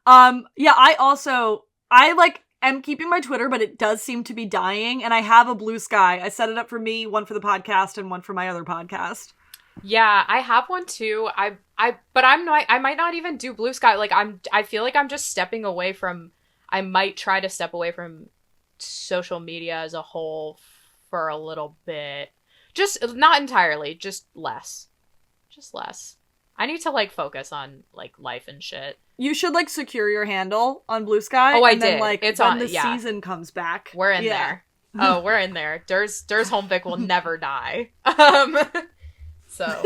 Yeah, I like am keeping my Twitter, but it does seem to be dying, and I have a Blue Sky. I set it up for me, one for the podcast and one for my other podcast. Yeah, I have one too. But I might not even do Blue Sky. Like I feel like I'm just stepping away from, I might try to step away from social media as a whole for a little bit. Just not entirely, just less. Just less. I need to like focus on like life and shit. You should like secure your handle on Blue Sky. Oh, I and did. Then, like it's when on the yeah. season comes back. We're in there. Oh, we're in there. Dur's Homefic will never die. So,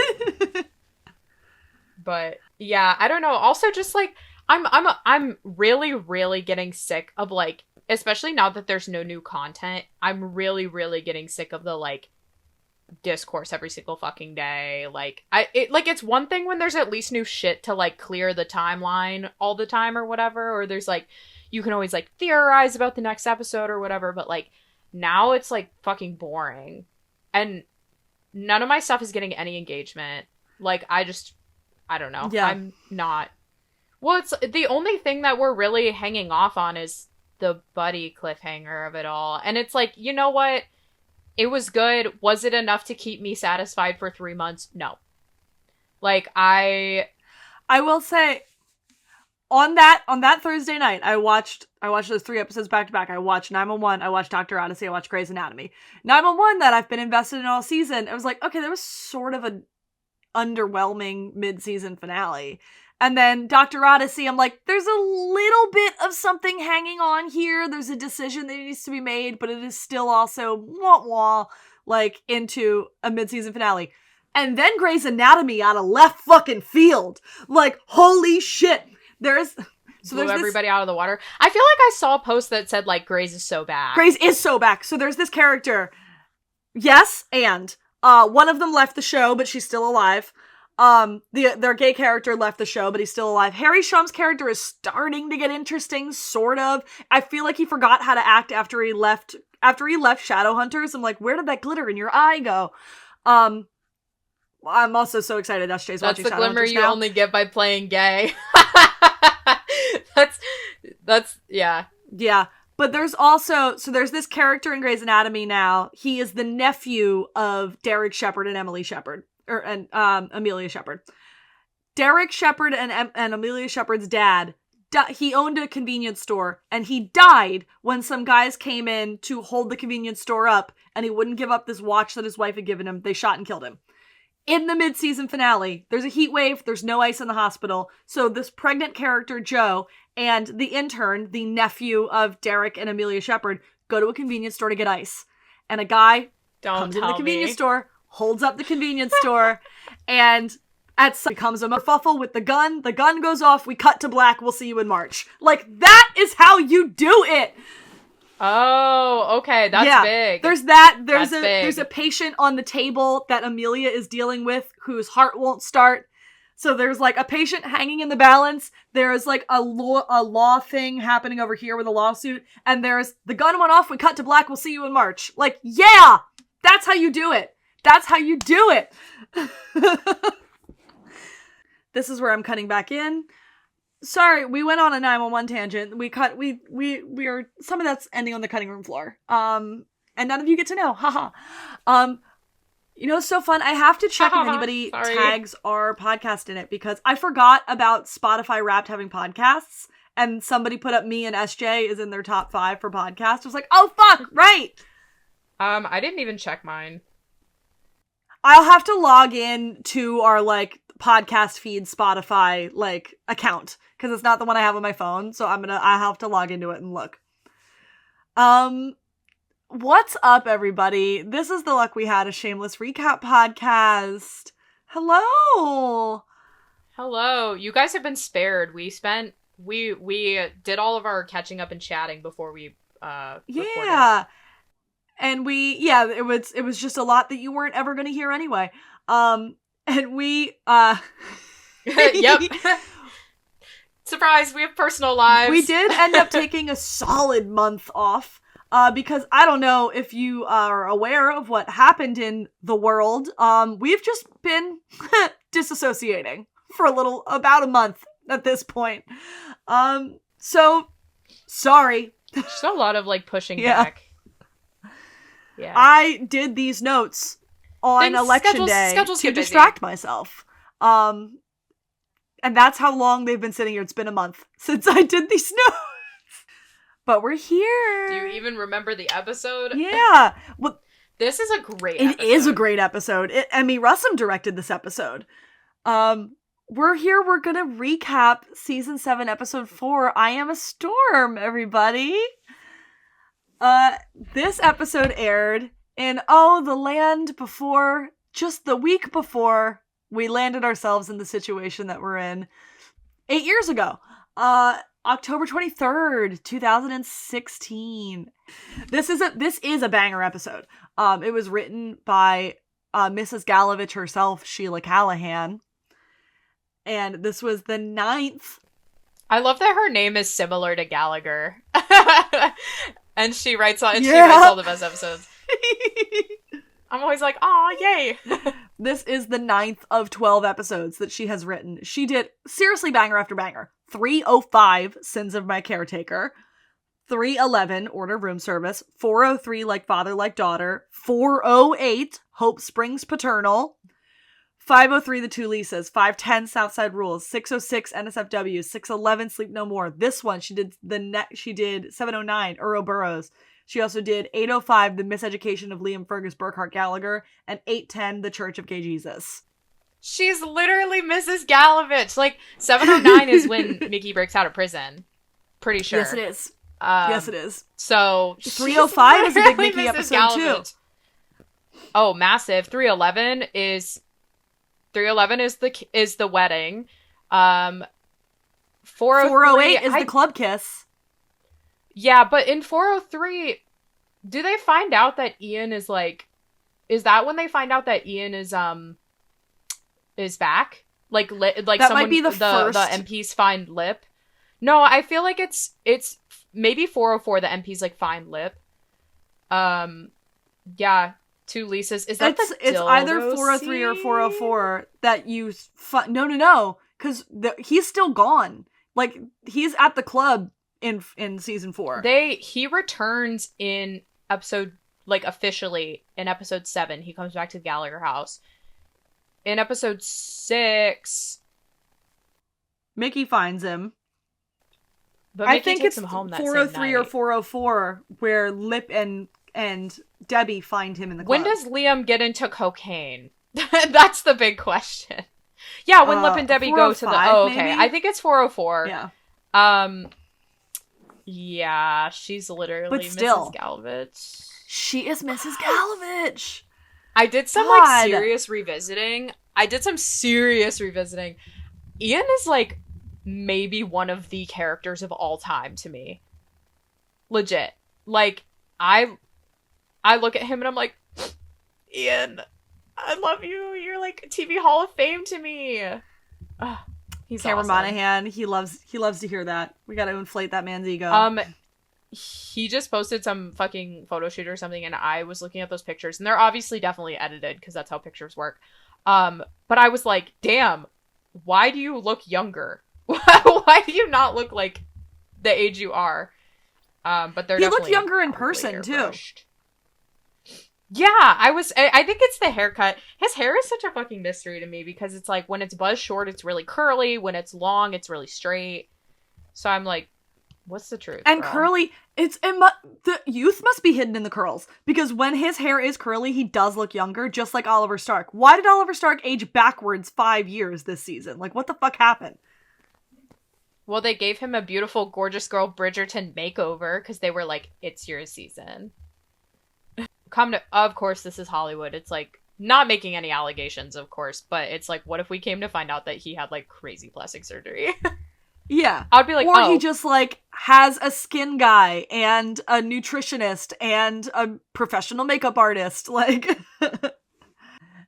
but yeah, I don't know. Also, just like I'm really, really getting sick of like, especially now that there's no new content. I'm really, really getting sick of the like discourse every single fucking day. Like it's one thing when there's at least new shit to like clear the timeline all the time or whatever, or there's like you can always like theorize about the next episode or whatever, but like now it's like fucking boring and none of my stuff is getting any engagement. Like I don't know. Yeah. I'm not. Well, it's the only thing that we're really hanging off on is the buddy cliffhanger of it all. And it's like, you know what? It was good. Was it enough to keep me satisfied for 3 months? No. Like I will say on that Thursday night, I watched those 3 episodes back to back. I watched 911, I watched Dr. Odyssey, I watched Grey's Anatomy. 911 that I've been invested in all season. I was like, okay, there was sort of an underwhelming mid-season finale. And then Dr. Odyssey, I'm like, there's a little bit of something hanging on here. There's a decision that needs to be made, but it is still also wah-wah, like, into a mid-season finale. And then Grey's Anatomy out of left fucking field. Like, holy shit. Blew everybody out of the water. I feel like I saw a post that said, like, Grey's is so back. Grey's is so back. So there's this character. Yes, and one of them left the show, but she's still alive. Their gay character left the show, but he's still alive. Harry Shum's character is starting to get interesting, sort of. I feel like he forgot how to act after he left Shadowhunters. I'm like, where did that glitter in your eye go? I'm also so excited SJ's watching Shadowhunters now. That's the glimmer you only get by playing gay. That's yeah. Yeah. But there's this character in Grey's Anatomy now. He is the nephew of Derek Shepherd and Emily Shepherd. Amelia Shepherd. Derek Shepherd and Amelia Shepherd's dad, he owned a convenience store, and he died when some guys came in to hold the convenience store up, and he wouldn't give up this watch that his wife had given him. They shot and killed him. In the mid-season finale, there's a heat wave, there's no ice in the hospital, so this pregnant character, Joe, and the intern, the nephew of Derek and Amelia Shepherd, go to a convenience store to get ice. And a guy comes into the convenience store, holds up the convenience store, and at some becomes a kerfuffle with the gun. The gun goes off. We cut to black. We'll see you in March. Like, that is how you do it. Oh, okay. That's big. There's that. There's a patient on the table that Amelia is dealing with whose heart won't start. So there's like a patient hanging in the balance. There's like a law thing happening over here with a lawsuit. And there's the gun went off. We cut to black. We'll see you in March. Like, yeah, that's how you do it. That's how you do it. This is where I'm cutting back in. Sorry, we went on a 911 tangent. We are some of that's ending on the cutting room floor. And none of you get to know. Haha. You know, it's so fun. I have to check if anybody tags our podcast in it because I forgot about Spotify Wrapped having podcasts, and somebody put up me and SJ is in their top 5 for podcasts. I was like, oh fuck, right. I didn't even check mine. I'll have to log in to our like podcast feed Spotify like account because it's not the one I have on my phone. So I have to log into it and look. What's up, everybody? This is the Luck We Had, a shameless recap podcast. Hello. You guys have been spared. We did all of our catching up and chatting before we recorded. And it was just a lot that you weren't ever going to hear anyway. And we, Yep. Surprise, we have personal lives. We did end up taking a solid month off, because I don't know if you are aware of what happened in the world. We've just been disassociating for about a month. at this point. So sorry. Just a lot of like pushing back. Yeah. I did these notes on election day to distract myself. And that's how long they've been sitting here. It's been a month since I did these notes. But we're here. Do you even remember the episode? Yeah. Well, this is a great episode. It is a great episode. Emmy Russum directed this episode. We're here. We're going to recap season 7, episode 4, I Am a Storm, everybody. This episode aired in, the land before, just the week before we landed ourselves in the situation that we're in 8 years ago. October 23rd, 2016. This is a banger episode. It was written by Mrs. Galovich herself, Sheila Callahan. And this was the 9th. I love that her name is similar to Gallagher. And she writes all the best episodes. I'm always like, aw, yay. This is the 9th of 12 episodes that she has written. She did, seriously, banger after banger. 305, Sins of My Caretaker. 311, Order of Room Service. 403, Like Father, Like Daughter. 408, Hope Springs Paternal. 503, The Two Lisas. 510, Southside Rules. 606, NSFW. 611, Sleep No More. This one, she did 709, Ouroboros. She also did 805, The Miseducation of Liam Fergus Burkhart Gallagher, and 810, The Church of Gay Jesus. She's literally Mrs. Galovich. Like, 709 is when Mickey breaks out of prison. Pretty sure. Yes, it is. Yes, it is. So 305 is a big Mickey episode Galovich. Too. Oh, massive. 311 is the wedding. 408 is the club kiss. Yeah, but in 403, do they find out that Ian is like? Is that when they find out that Ian is back? Like that someone, might be the first. The MPs find Lip. No, I feel like it's maybe 404. The MPs like find Lip. Yeah, Two Lisas. Is that it's either 403 or 404 that you no, because he's still gone. Like he's at the club in season 4. He returns in episode, like officially in episode 7. He comes back to the Gallagher house. In episode 6, Mickey finds him. But Mickey I think takes it's him home that 403 or 404 where Lip and Debbie find him in the club. When does Liam get into cocaine? That's the big question. Yeah, when Lip and Debbie go to the... Oh, okay. Maybe? I think it's 404. Yeah. Yeah, she's literally Mrs. Galovich. She is Mrs. Galovich. I did some serious revisiting. Ian is like maybe one of the characters of all time to me. Legit. Like I look at him and I'm like, Ian, I love you. You're like TV Hall of Fame to me. He's Cameron awesome. Monaghan. He loves to hear that. We got to inflate that man's ego. He just posted some fucking photo shoot or something, and I was looking at those pictures, and they're obviously definitely edited because that's how pictures work. But I was like, damn, why do you look younger? Why do you not look like the age you are? But they're definitely looked younger in person too. Yeah, I think it's the haircut. His hair is such a fucking mystery to me because it's like when it's buzz short, it's really curly. When it's long, it's really straight. So I'm like, what's the truth? And girl? Curly, the youth must be hidden in the curls because when his hair is curly, he does look younger, just like Oliver Stark. Why did Oliver Stark age backwards 5 years this season? Like, what the fuck happened? Well, they gave him a beautiful, gorgeous girl Bridgerton makeover because they were like, it's your season. Of course, this is Hollywood. It's like, not making any allegations, of course, but it's like, what if we came to find out that he had like crazy plastic surgery? Yeah. I'd be like, or he just like has a skin guy and a nutritionist and a professional makeup artist. Like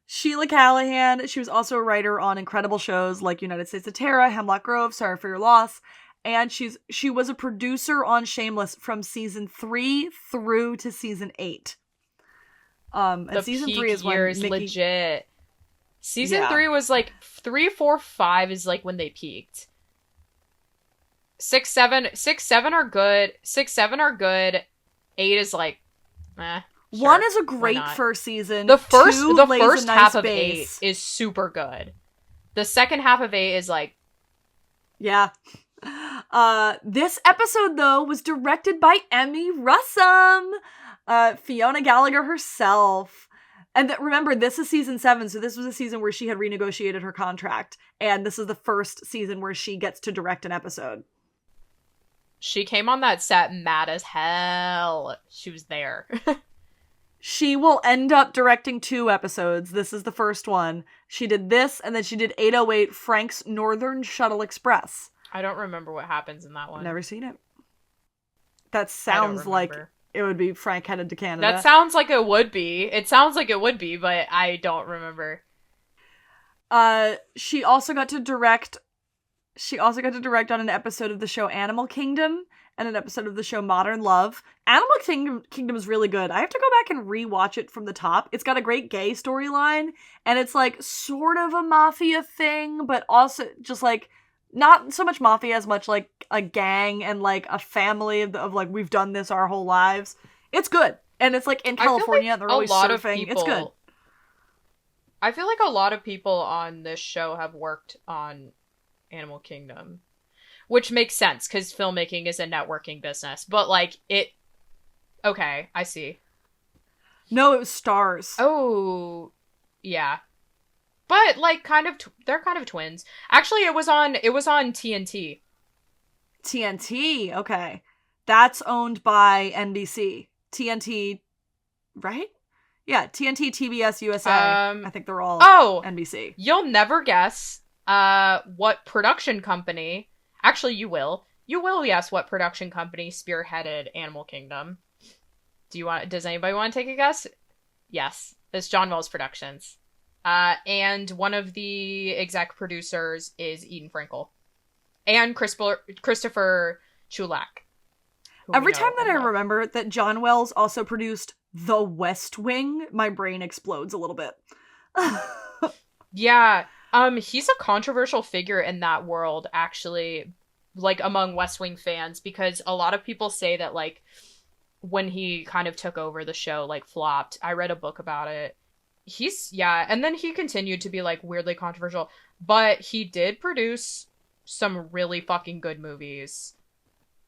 Sheila Callahan, she was also a writer on incredible shows like United States of Terra, Hemlock Grove, Sorry for Your Loss, and she was a producer on Shameless from season 3 through to season 8. And season 3 is when Mickey... legit. Season 3 was like 3, 4, 5 is like when they peaked. 6, 7 are good. 6, 7 are good. 8 is like, eh. Sure, 1 is a great first season. The first 2 lays a nice half of base. 8 is super good. The second half of 8 is like, yeah. This episode though was directed by Emmy Rossum, Fiona Gallagher herself. And remember, this is season 7, so this was a season where she had renegotiated her contract, and this is the first season where she gets to direct an episode. She came on that set mad as hell. She was there. She will end up directing 2 episodes. This is the first one. She did this, and then she did 808 Frank's Northern Shuttle Express. I don't remember what happens in that one. Never seen it. That sounds like it would be Frank headed to Canada. That sounds like it would be. It sounds like it would be, but I don't remember. She also got to direct on an episode of the show Animal Kingdom and an episode of the show Modern Love. Animal Kingdom is really good. I have to go back and rewatch it from the top. It's got a great gay storyline, and it's like sort of a mafia thing, but also just like not so much mafia as much like a gang and like a family of like, we've done this our whole lives. It's good. And it's like in California, and they're always surfing. It's good. I feel like a lot of people on this show have worked on Animal Kingdom, which makes sense because filmmaking is a networking business. But like okay, I see. No, it was Stars. Oh, yeah, but like they're kind of twins. Actually, it was on TNT. TNT, okay, that's owned by NBC. TNT, right? Yeah, TNT, TBS, USA. I think they're all NBC. You'll never guess what production company. Actually, you will. You will guess what production company spearheaded Animal Kingdom. Does anybody want to take a guess? Yes, it's John Wells Productions. And one of the exec producers is Eden Frankel. And Christopher Chulak. Every time that I remember that John Wells also produced The West Wing, my brain explodes a little bit. Yeah. He's a controversial figure in that world, actually, like among West Wing fans, because a lot of people say that like when he kind of took over the show, like flopped. I read a book about it. And then he continued to be like weirdly controversial, but he did produce some really fucking good movies.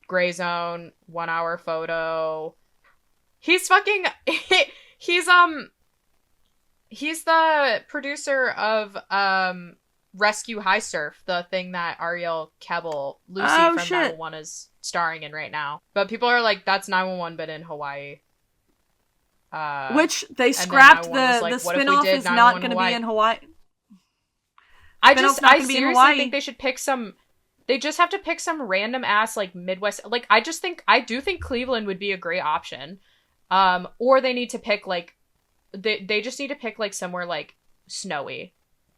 Grey Zone, 1 Hour Photo. He's the producer of Rescue High Surf, the thing that Ariel Kebble, Lucy from 911 is starring in right now. But people are like, that's 911 but in Hawaii. Which they scrapped the spin-off is not going to be in Hawaii. I seriously think they should pick some. They just have to pick some random ass like Midwest. Like I do think Cleveland would be a great option. Or they need to pick like they just need to pick like somewhere like snowy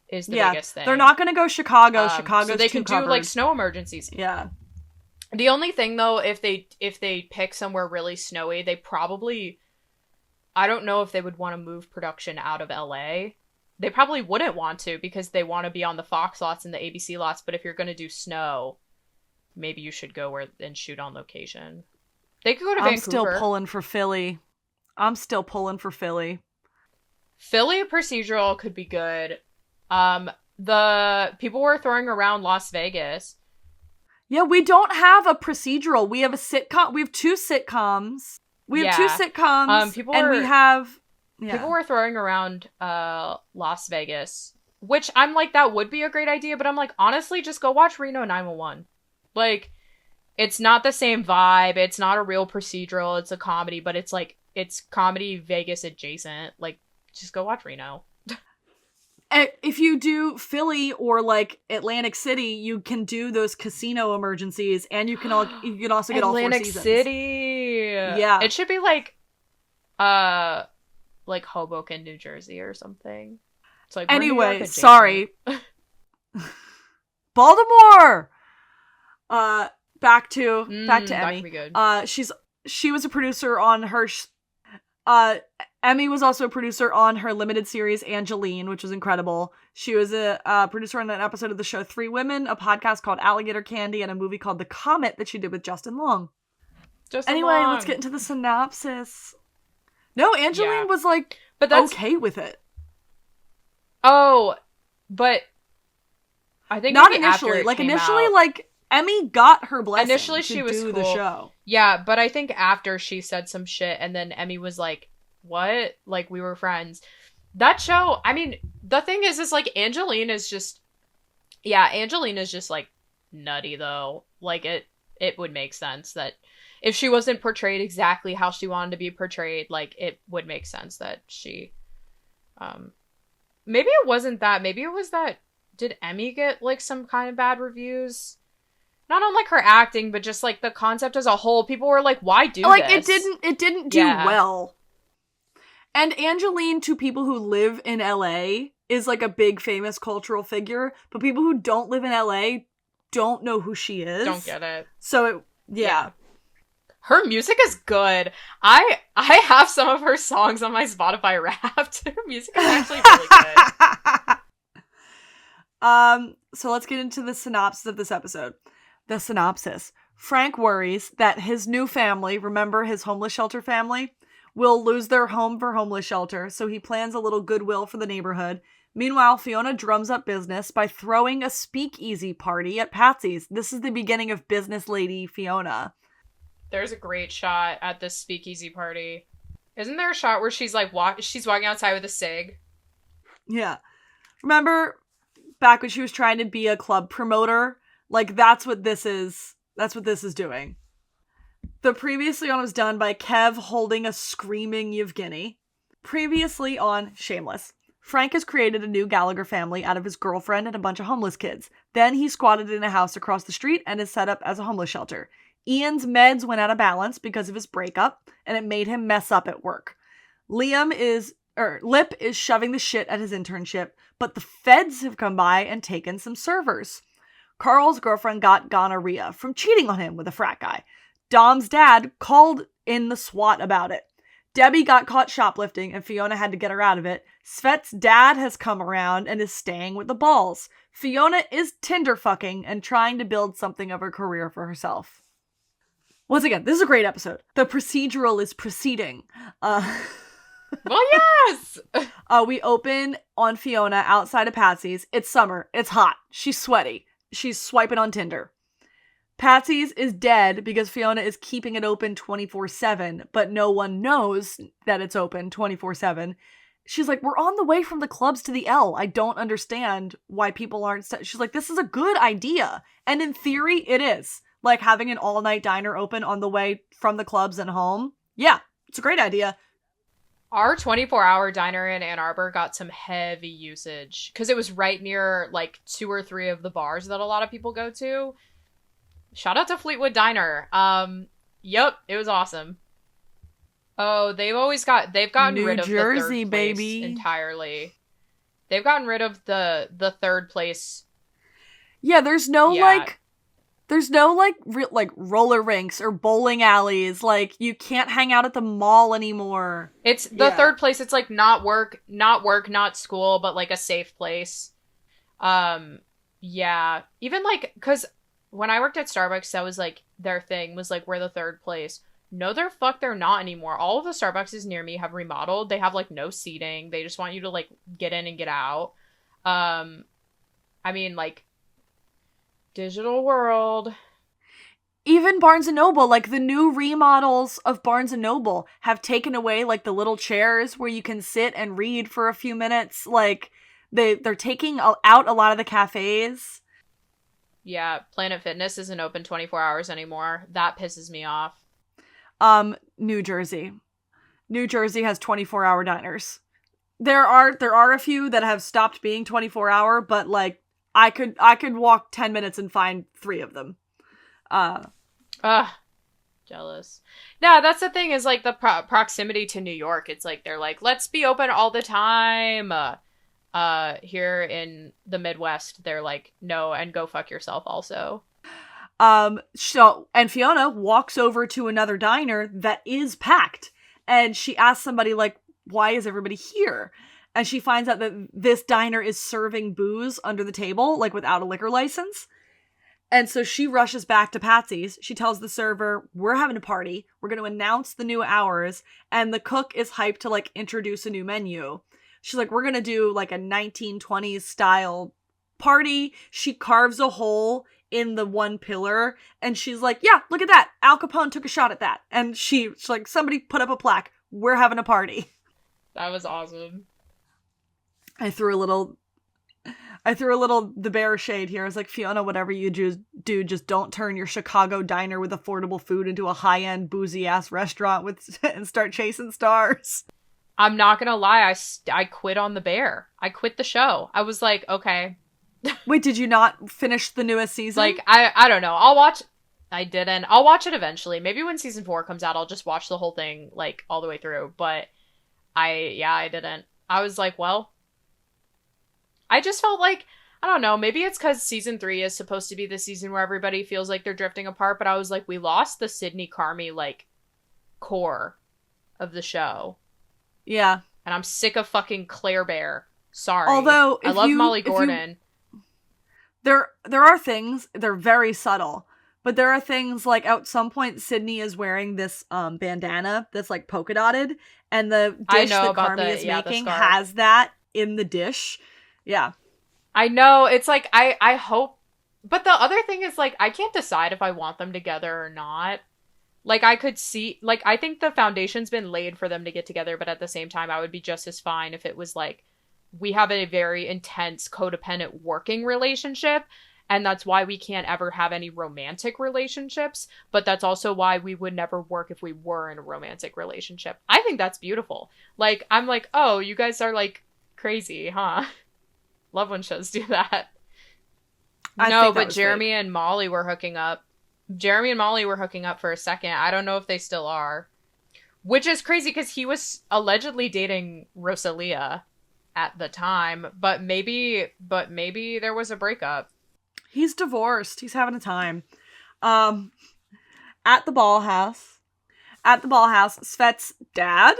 is the biggest thing. They're not going to go Chicago. Chicago's so they can do like snow emergencies. Yeah. The only thing though, if they pick somewhere really snowy, they probably, I don't know if they would want to move production out of LA. They probably wouldn't want to because they want to be on the Fox lots and the ABC lots. But if you're going to do snow, maybe you should go and shoot on location. They could go to Vancouver. I'm still pulling for Philly. Philly procedural could be good. The people were throwing around Las Vegas. Yeah, we don't have a procedural. We have a sitcom. We have 2 sitcoms. We have 2 sitcoms. People were throwing around Las Vegas, which I'm like, that would be a great idea, but I'm like, honestly, just go watch Reno 911. Like, it's not the same vibe. It's not a real procedural. It's a comedy, but it's like, it's comedy Vegas adjacent. Like, just go watch Reno. If you do Philly or like Atlantic City, you can do those casino emergencies, and you can also get all 4 seasons. Atlantic City. Yeah, it should be like Hoboken, New Jersey, or something. It's like anyway. Sorry, Baltimore. Back to Emmy. Good. She was a producer on her. Emmy was also a producer on her limited series Angeline, which was incredible. She was a producer on an episode of the show Three Women, a podcast called Alligator Candy, and a movie called The Comet that she did with Justin Long. Anyway, let's get into the synopsis. No, Angeline was like, but that's okay with it. Oh, but I think not initially. Like initially, like Emmy got her blessing. Initially, she was do cool. The show. Yeah, but I think after she said some shit, and then Emmy was like, "What? Like we were friends." That show. I mean, the thing is like Angeline is just like nutty though. Like it would make sense that if she wasn't portrayed exactly how she wanted to be portrayed, like it would make sense that she, maybe it wasn't that. Maybe it was that. Did Emmy get like some kind of bad reviews? Not on like her acting, but just like the concept as a whole. People were like, "Why do like this?" It didn't do well. And Angeline, to people who live in LA, is like a big famous cultural figure, but people who don't live in LA don't know who she is. Don't get it. So yeah. Her music is good. I have some of her songs on my Spotify Wrapped. Her music is actually really good. So let's get into the synopsis of this episode. The synopsis. Frank worries that his new family, remember his homeless shelter family, will lose their home for homeless shelter, so he plans a little goodwill for the neighborhood. Meanwhile, Fiona drums up business by throwing a speakeasy party at Patsy's. This is the beginning of business lady Fiona. There's a great shot at this speakeasy party. Isn't there a shot where she's like she's walking outside with a cig? Yeah. Remember back when she was trying to be a club promoter? Like that's what this is. That's what this is doing. The previously on was done by Kev holding a screaming Yevgeny. Previously on Shameless. Frank has created a new Gallagher family out of his girlfriend and a bunch of homeless kids. Then he squatted in a house across the street and is set up as a homeless shelter. Ian's meds went out of balance because of his breakup, and it made him mess up at work. Lip is shoving the shit at his internship, but the feds have come by and taken some servers. Carl's girlfriend got gonorrhea from cheating on him with a frat guy. Dom's dad called in the SWAT about it. Debbie got caught shoplifting and Fiona had to get her out of it. Svet's dad has come around and is staying with the balls. Fiona is Tinder fucking and trying to build something of her career for herself. Once again, this is a great episode. The procedural is proceeding. Well, yes! We open on Fiona outside of Patsy's. It's summer. It's hot. She's sweaty. She's swiping on Tinder. Patsy's is dead because Fiona is keeping it open 24/7, but no one knows that it's open 24/7. She's like, we're on the way from the clubs to the L. I don't understand why people aren't... She's like, this is a good idea. And in theory, it is. Like having an all-night diner open on the way from the clubs and home. Yeah, it's a great idea. Our 24-hour diner in Ann Arbor got some heavy usage because it was right near like 2 or 3 of the bars that a lot of people go to. Shout out to Fleetwood Diner. Yep, it was awesome. Oh, they've gotten rid of Jersey, the third place baby. Entirely. They've gotten rid of the third place. Yeah, there's no roller rinks or bowling alleys. Like you can't hang out at the mall anymore. It's the third place. It's like not work, not school, but like a safe place. Yeah. Even like, cause when I worked at Starbucks, that was like their thing was like, we're the third place. No, they're not anymore. All of the Starbucks near me have remodeled. They have like no seating. They just want you to like get in and get out. I mean like digital world. Even Barnes & Noble, like the new remodels of Barnes & Noble have taken away like the little chairs where you can sit and read for a few minutes. Like they're taking out a lot of the cafes. Yeah, Planet Fitness isn't open 24 hours anymore. That pisses me off. New Jersey. New Jersey has 24-hour diners. There are a few that have stopped being 24-hour, but like I could walk 10 minutes and find 3 of them. Jealous. No, that's the thing is like the proximity to New York. It's like they're like, let's be open all the time. Here in the Midwest, they're like, no, and go fuck yourself also. And Fiona walks over to another diner that is packed, and she asks somebody like, why is everybody here? And she finds out that this diner is serving booze under the table, like without a liquor license. And so she rushes back to Patsy's. She tells the server, we're having a party. We're going to announce the new hours. And the cook is hyped to like introduce a new menu. She's like, we're going to do like a 1920s style party. She carves a hole in the one pillar. And she's like, yeah, look at that. Al Capone took a shot at that. And she's like, somebody put up a plaque. We're having a party. That was awesome. I threw a little the bear shade here. I was like, Fiona, whatever you do, just don't turn your Chicago diner with affordable food into a high-end boozy-ass restaurant and start chasing stars. I'm not gonna lie, I quit on the bear. I quit the show. I was like, okay. Wait, did you not finish the newest season? Like, I don't know. I didn't. I'll watch it eventually. Maybe when season 4 comes out, I'll just watch the whole thing, like, all the way through. But I didn't. I was like, well, I just felt like, I don't know, maybe it's because season 3 is supposed to be the season where everybody feels like they're drifting apart, but I was like, we lost the Sydney Carmi, like, core of the show. Yeah. And I'm sick of fucking Claire Bear. Sorry. Although, I love Molly Gordon. There are things, they're very subtle, but there are things like at some point Sydney is wearing this bandana that's like polka dotted, and the dish that Carmi is making has that in the dish. Yeah. I know, it's like, I hope, but the other thing is, like, I can't decide if I want them together or not. Like, I could see, like, I think the foundation's been laid for them to get together, but at the same time, I would be just as fine if it was, like, we have a very intense, codependent working relationship, and that's why we can't ever have any romantic relationships, but that's also why we would never work if we were in a romantic relationship. I think that's beautiful. Like, I'm like, oh, you guys are, like, crazy, huh? Love when shows do that. No, but Jeremy and Molly were hooking up. Jeremy and Molly were hooking up for a second. I don't know if they still are. Which is crazy because he was allegedly dating Rosalia at the time, but maybe there was a breakup. He's divorced. He's having a time. At the ball house, Svet's dad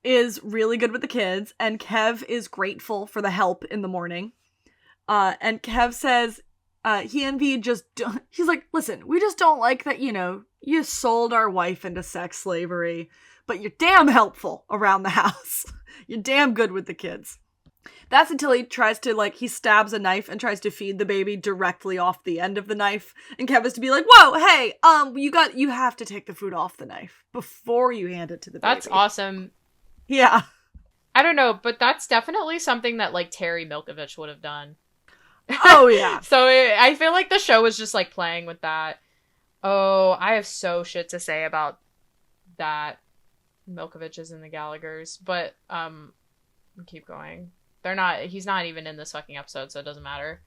is really good with the kids, and Kev is grateful for the help in the morning. And Kev says he and V he's like, listen, we just don't like that, you sold our wife into sex slavery, but you're damn helpful around the house. You're damn good with the kids. That's until he tries to, he stabs a knife and tries to feed the baby directly off the end of the knife. And Kev is to be like, whoa, hey, you have to take the food off the knife before you hand it to the baby. That's awesome. Yeah. I don't know, but that's definitely something that, Terry Milkovich would have done. Oh, yeah. So I feel like the show was just, playing with that. Oh, I have so shit to say about that. Milkoviches and the Gallaghers. But, keep going. He's not even in this fucking episode, so it doesn't matter.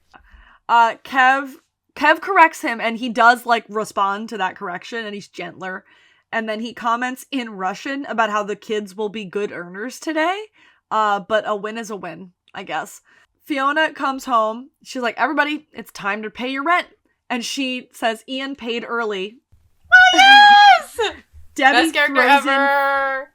Kev corrects him, and he does, respond to that correction, and he's gentler. And then he comments in Russian about how the kids will be good earners today. But a win is a win, I guess. Fiona comes home. She's like, everybody, it's time to pay your rent. And she says Ian paid early. Oh, yes! Debbie Best character ever!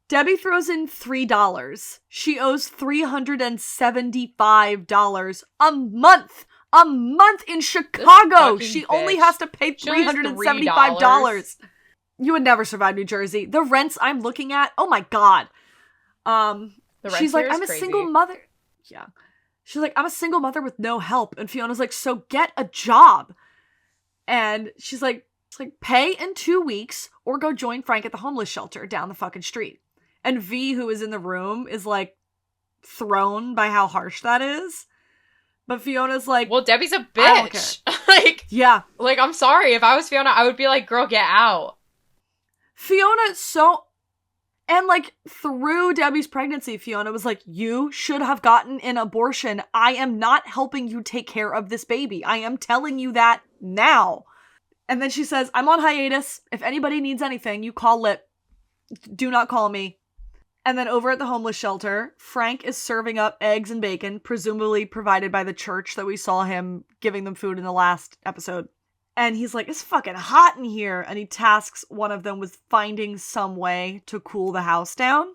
Debbie throws in $3. She owes $375 a month. A month in Chicago. She only has to pay $375. You would never survive New Jersey. The rents I'm looking at, oh my god. She's like, I'm a single mother. Yeah. She's like, I'm a single mother with no help. And Fiona's like, so get a job. And she's like, pay in 2 weeks or go join Frank at the homeless shelter down the fucking street. And V, who is in the room, is thrown by how harsh that is. But Fiona's like, well, Debbie's a bitch. Yeah. I'm sorry. If I was Fiona, I would be like, girl, get out. Fiona and through Debbie's pregnancy, Fiona was like, you should have gotten an abortion. I am not helping you take care of this baby. I am telling you that now. And then she says, I'm on hiatus. If anybody needs anything, you call Lip. Do not call me. And then over at the homeless shelter, Frank is serving up eggs and bacon, presumably provided by the church that we saw him giving them food in the last episode. And he's like, it's fucking hot in here. And he tasks one of them with finding some way to cool the house down.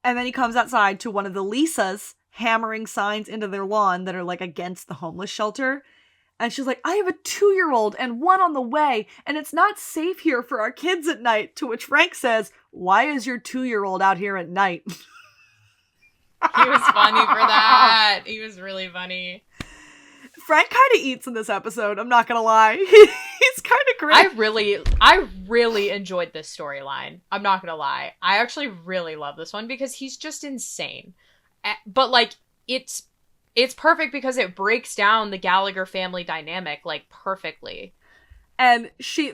And then he comes outside to one of the Lisas hammering signs into their lawn that are like against the homeless shelter. And she's like, I have a 2-year-old and one on the way, and it's not safe here for our kids at night. To which Frank says, why is your 2-year-old out here at night? He was funny for that. He was really funny. Frank kind of eats in this episode, I'm not gonna lie. He's kind of great. I really enjoyed this storyline. I'm not gonna lie. I actually really love this one because he's just insane. But, like, it's perfect because it breaks down the Gallagher family dynamic, like, perfectly. And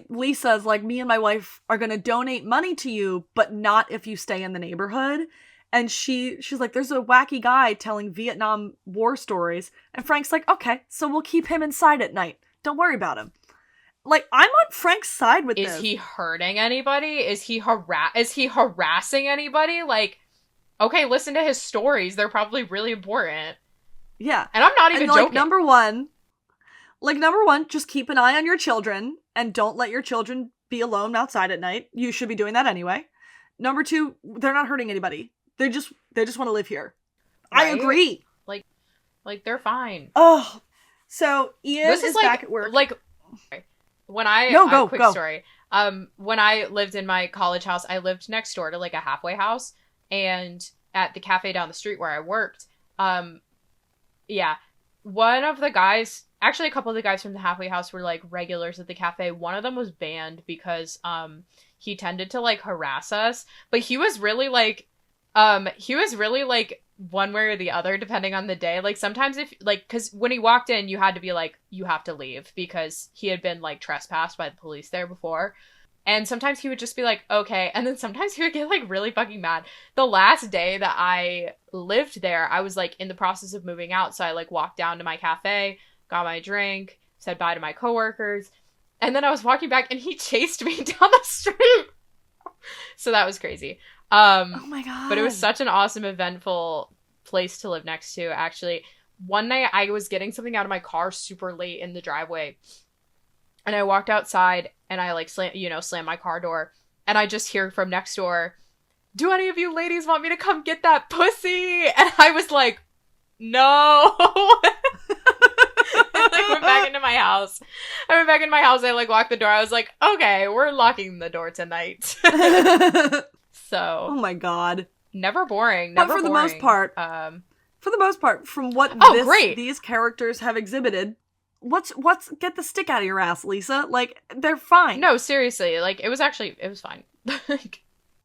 Lisa's like, me and my wife are gonna donate money to you, but not if you stay in the neighborhood. And she's like, there's a wacky guy telling Vietnam War stories. And Frank's like, okay, so we'll keep him inside at night. Don't worry about him. Like, I'm on Frank's side with this. Is he hurting anybody? Is he harassing anybody? Like, okay, listen to his stories. They're probably really important. Yeah. And I'm not even joking. Number one, just keep an eye on your children and don't let your children be alone outside at night. You should be doing that anyway. Number two, they're not hurting anybody. They just want to live here. Right? I agree. Like they're fine. Oh, so Ian is like, back at work. Like, when I quick story. When I lived in my college house, I lived next door to like a halfway house, and at the cafe down the street where I worked, one of the guys, actually a couple of the guys from the halfway house were like regulars at the cafe. One of them was banned because he tended to like harass us, but he was really like one way or the other depending on the day. Like sometimes if like, because when he walked in, you had to be like, you have to leave because he had been like trespassed by the police there before. And sometimes he would just be like, okay. And then sometimes he would get like really fucking mad. The last day that I lived there, I was like in the process of moving out. So I like walked down to my cafe, got my drink, said bye to my coworkers. And then I was walking back and he chased me down the street. So that was crazy. Oh my God. But it was such an awesome, eventful place to live next to, actually. One night I was getting something out of my car super late in the driveway. And I walked outside and I like slammed my car door. And I just hear from next door, do any of you ladies want me to come get that pussy? And I was like, no. I went back into my house. I like locked the door. I was like, okay, we're locking the door tonight. So. Oh my God. Never boring. But for the most part, from what these characters have exhibited, what's get the stick out of your ass, Lisa? Like, they're fine. No, seriously. Like, it was fine.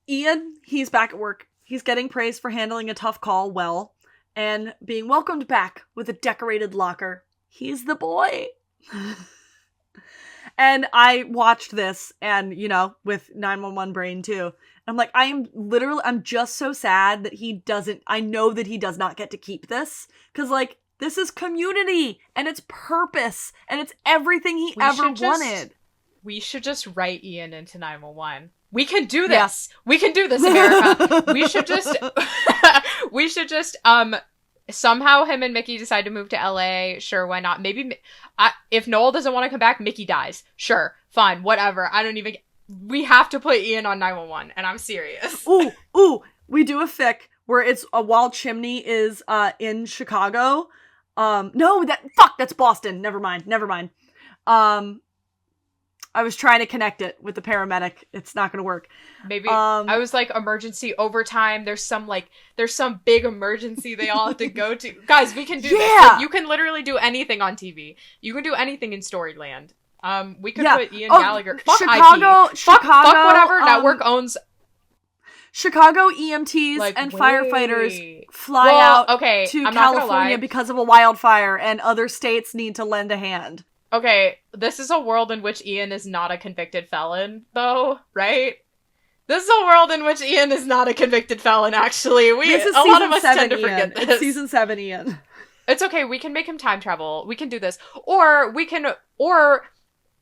Ian, he's back at work. He's getting praised for handling a tough call well and being welcomed back with a decorated locker. He's the boy. And I watched this and, with 911 brain too. I'm like, I'm just so sad that I know that he does not get to keep this. Cause like, this is Community and it's purpose and it's everything he ever wanted. We should just write Ian into 911. We can do this. Yeah. We can do this, America. we should just, somehow him and Mickey decide to move to LA. Sure, why not? Maybe if Noel doesn't want to come back, Mickey dies. Sure, fine, whatever. We have to put Ian on 911, and I'm serious. Ooh, we do a fic where it's while Chimney is in Chicago. That's Boston. Never mind. I was trying to connect it with the paramedic. It's not gonna work. Maybe I was like, emergency overtime. There's some big emergency they all have to go to. Guys, we can do this. Like, you can literally do anything on TV. You can do anything in Storyland. We could put Ian Gallagher. Fuck Chicago, IP. Fuck whatever network owns. Chicago EMTs and firefighters fly out to California because of a wildfire, and other states need to lend a hand. Okay, this is a world in which Ian is not a convicted felon, though, right? This is a world in which Ian is not a convicted felon, actually. A lot of us tend to forget this. It's season 7, Ian. It's okay, we can make him time travel. We can do this. Or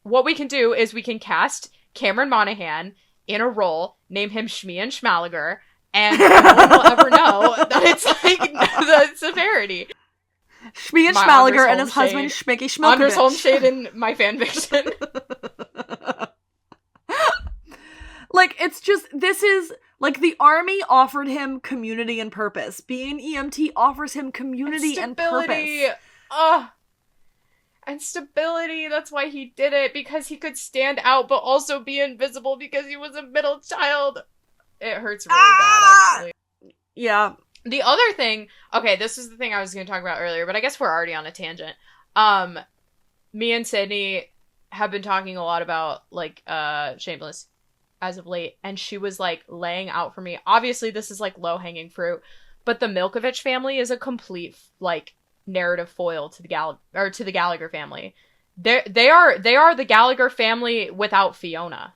what we can do is we can cast Cameron Monaghan in a role, name him Shmi and Schmaliger, and no one will ever know that it's like the severity. Shmi and Schmaliger and his husband Schmicky Schmilkovich. Anders Holmshade in my fanfiction. Like, it's just, this is Like, the army offered him community and purpose. Being an EMT offers him community and purpose. And stability. That's why he did it. Because he could stand out, but also be invisible because he was a middle child. It hurts really bad, actually. Yeah. The other thing... Okay, this is the thing I was going to talk about earlier, but I guess we're already on a tangent. Me and Sydney have been talking a lot about, like, Shameless as of late, and she was, like, laying out for me. Obviously, this is, like, low-hanging fruit, but the Milkovich family is a complete, like, narrative foil to the Gallagher family. They are the Gallagher family without Fiona.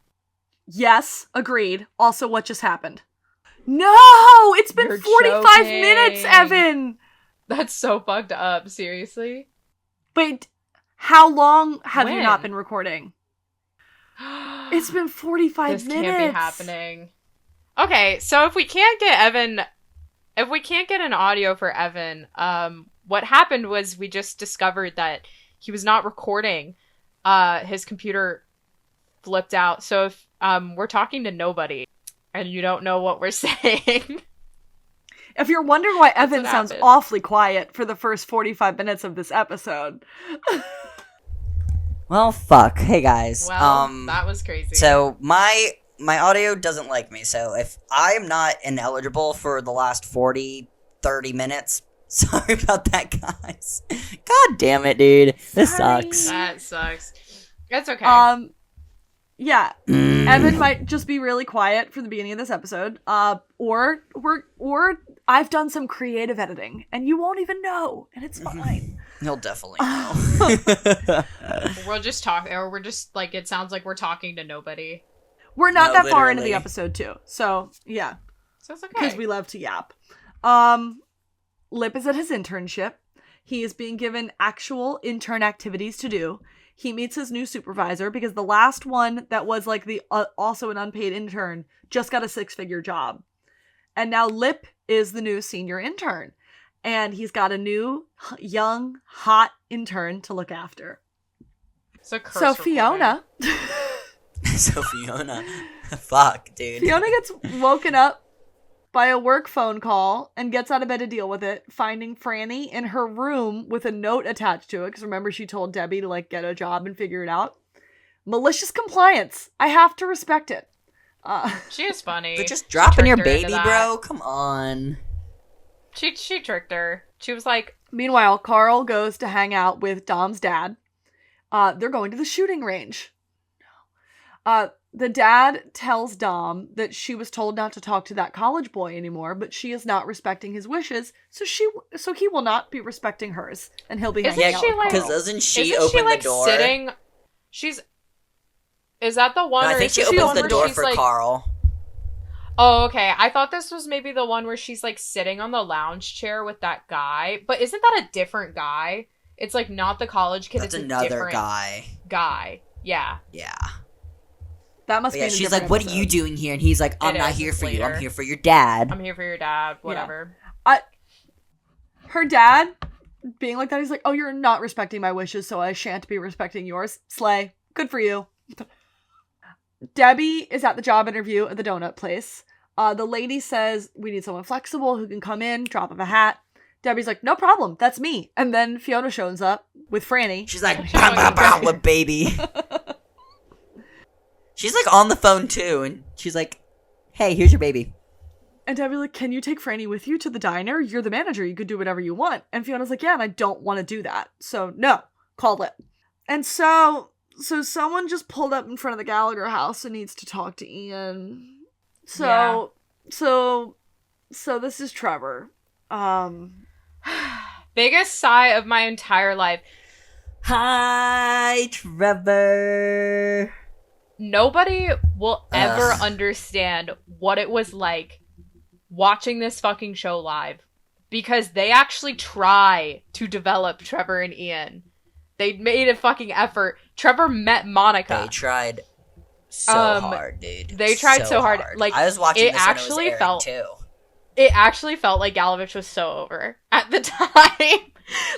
Yes, agreed. Also, what just happened? No! It's been You're 45 joking. minutes, Evan! That's so fucked up, seriously? Wait, how long have you When? not been recording? It's been 45 this minutes. Can't be happening. Okay, so if we can't get an audio for Evan, what happened was we just discovered that he was not recording. His computer flipped out. So if we're talking to nobody and you don't know what we're saying. If you're wondering why Evan sounds happened. awfully quiet for the first 45 minutes of this episode. Well, fuck. Hey, guys. Well, that was crazy. So, my audio doesn't like me, so if I am not ineligible for the last 30 minutes, sorry about that, guys. God damn it, dude. This sucks. That sucks. That's okay. Yeah. Evan might just be really quiet for the beginning of this episode. Or I've done some creative editing, and you won't even know, and it's fine. He'll definitely know. We'll just talk, or we're just, like, it sounds like we're talking to nobody. We're not that far into literally. the episode, too. So, yeah. So it's okay. Because we love to yap. Lip is at his internship. He is being given actual intern activities to do. He meets his new supervisor because the last one that was like the also an unpaid intern just got a 6-figure job. And now Lip is the new senior intern. And he's got a new, young, hot intern to look after. It's a curse So recording. Fiona... So Fiona. Fuck, dude. Fiona gets woken up by a work phone call and gets out of bed to deal with it, finding Franny in her room with a note attached to it. Because remember, she told Debbie to, like, get a job and figure it out. Malicious compliance. I have to respect it. She is funny. But just dropping your tricked her into baby, that. bro? Come on. She tricked her. She was like, Meanwhile, Carl goes to hang out with Dom's dad. They're going to the shooting range. The dad tells Dom that she was told not to talk to that college boy anymore, but she is not respecting his wishes, so he will not be respecting hers, and he'll be Isn't hanging out she, with like- Carl. Because doesn't she isn't open she, like, the door? sitting... Is that the one No, I or think is she this the opens one the where door she's, for like... Carl. Oh, okay. I thought this was maybe the one where she's, like, sitting on the lounge chair with that guy. But isn't that a different guy? It's, like, not the college kid. That's it's another a different guy. Yeah. Yeah. That must But be yeah, in a she's different like, what are episode. you doing here? And he's like, I'm It not is, here it's for you. I'm later. here for your dad. I'm here for your dad. Whatever. Her dad being like that, he's like, oh, you're not respecting my wishes, so I shan't be respecting yours. Slay. Good for you. Debbie is at the job interview at the donut place. The lady says, we need someone flexible who can come in, drop of a hat. Debbie's like, no problem, that's me. And then Fiona shows up with Franny. She's like, bam, bam, bam, with baby. She's like on the phone too, and she's like, hey, here's your baby. And Debbie's like, can you take Franny with you to the diner? You're the manager, you could do whatever you want. And Fiona's like, yeah, and I don't want to do that. So no, call it. And so someone just pulled up in front of the Gallagher house and needs to talk to Ian. So this is Trevor. Biggest sigh of my entire life. Hi, Trevor. Nobody will ever understand what it was like watching this fucking show live. Because they actually try to develop Trevor and Ian. They made a fucking effort. Trevor met Monica. They tried so hard, dude. They tried so hard. Like, I was watching it this actually when it was airing, felt too. It actually felt like Galovich was so over at the time.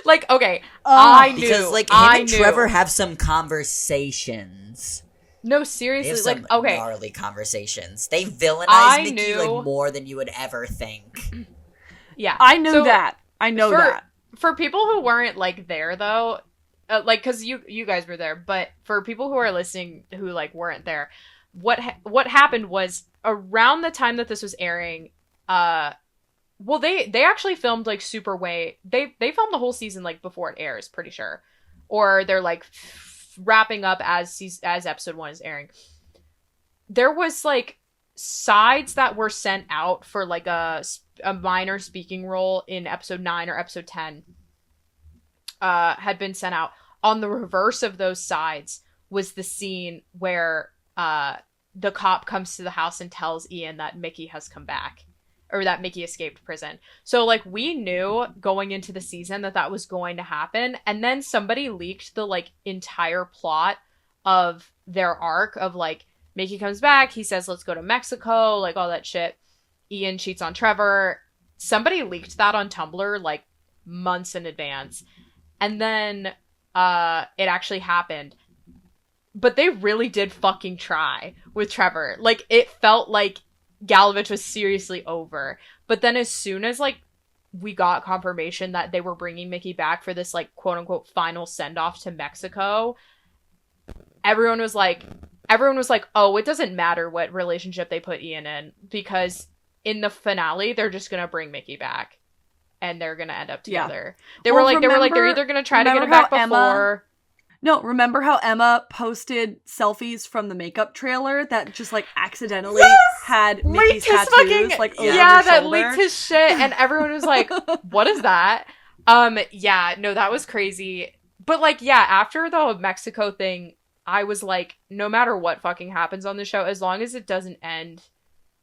Like, okay, I knew. Because, like, him I and knew. Trevor have some conversations. No, They seriously, have some like, okay, gnarly conversations. They villainize I Mickey knew- like more than you would ever think. yeah. I knew So, that. I know that. For people who weren't, like, there, though, like, because you guys were there, but for people who are listening who, like, weren't there, what happened was, around the time that this was airing, well, they actually filmed, like, super way, they filmed the whole season, like, before it airs, pretty sure. Or they're, like, wrapping up as episode 1 is airing. There was, like, sides that were sent out for, like, a minor speaking role in episode 9 or episode 10 had been sent out. On the reverse of those sides was the scene where the cop comes to the house and tells Ian that Mickey has come back, or that Mickey escaped prison. So, like, we knew going into the season that was going to happen, and then somebody leaked the, like, entire plot of their arc of, like, Mickey comes back, he says, let's go to Mexico, like, all that shit. Ian cheats on Trevor. Somebody leaked that on Tumblr, like, months in advance. And then it actually happened. But they really did fucking try with Trevor. Like, it felt like Galovich was seriously over. But then as soon as, like, we got confirmation that they were bringing Mickey back for this, like, quote-unquote final send-off to Mexico, everyone was like, oh, it doesn't matter what relationship they put Ian in, because in the finale, they're just gonna bring Mickey back. And they're gonna end up together. Yeah. They were like, they're either gonna try to get him back before... No, remember how Emma posted selfies from the makeup trailer that just, like, accidentally had Mickey's tattoos, like, over his that shoulder? leaked his shit, and everyone was like, what is that? Yeah, no, that was crazy. But, like, yeah, after the Mexico thing, I was like, no matter what fucking happens on the show, as long as it doesn't end,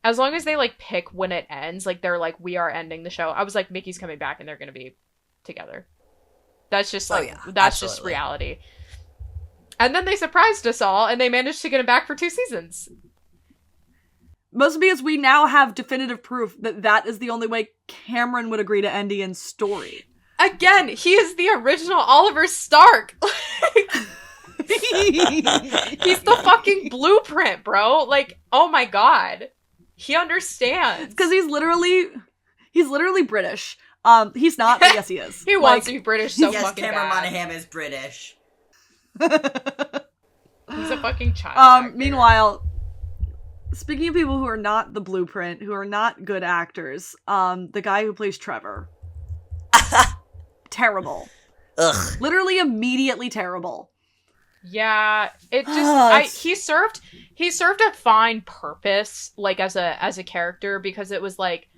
as long as they, like, pick when it ends, like, they're like, we are ending the show, I was like, Mickey's coming back and they're gonna be together. That's just, like, that's absolutely. just reality. And then they surprised us all, and they managed to get him back for 2 seasons. Mostly because we now have definitive proof that that is the only way Cameron would agree to end Ian's story. Again, he is the original Oliver Stark. He's the fucking blueprint, bro. Like, oh my god. He understands. Because he's literally British. He's not, but yes he is. He wants to be British so yes, fucking Cameron bad. Monaghan is British. He's a fucking child actor. Meanwhile, speaking of people who are not the blueprint, who are not good actors, the guy who plays Trevor. Terrible. Ugh. Literally immediately terrible. Yeah, it just he served a fine purpose, like, as a character, because it was like,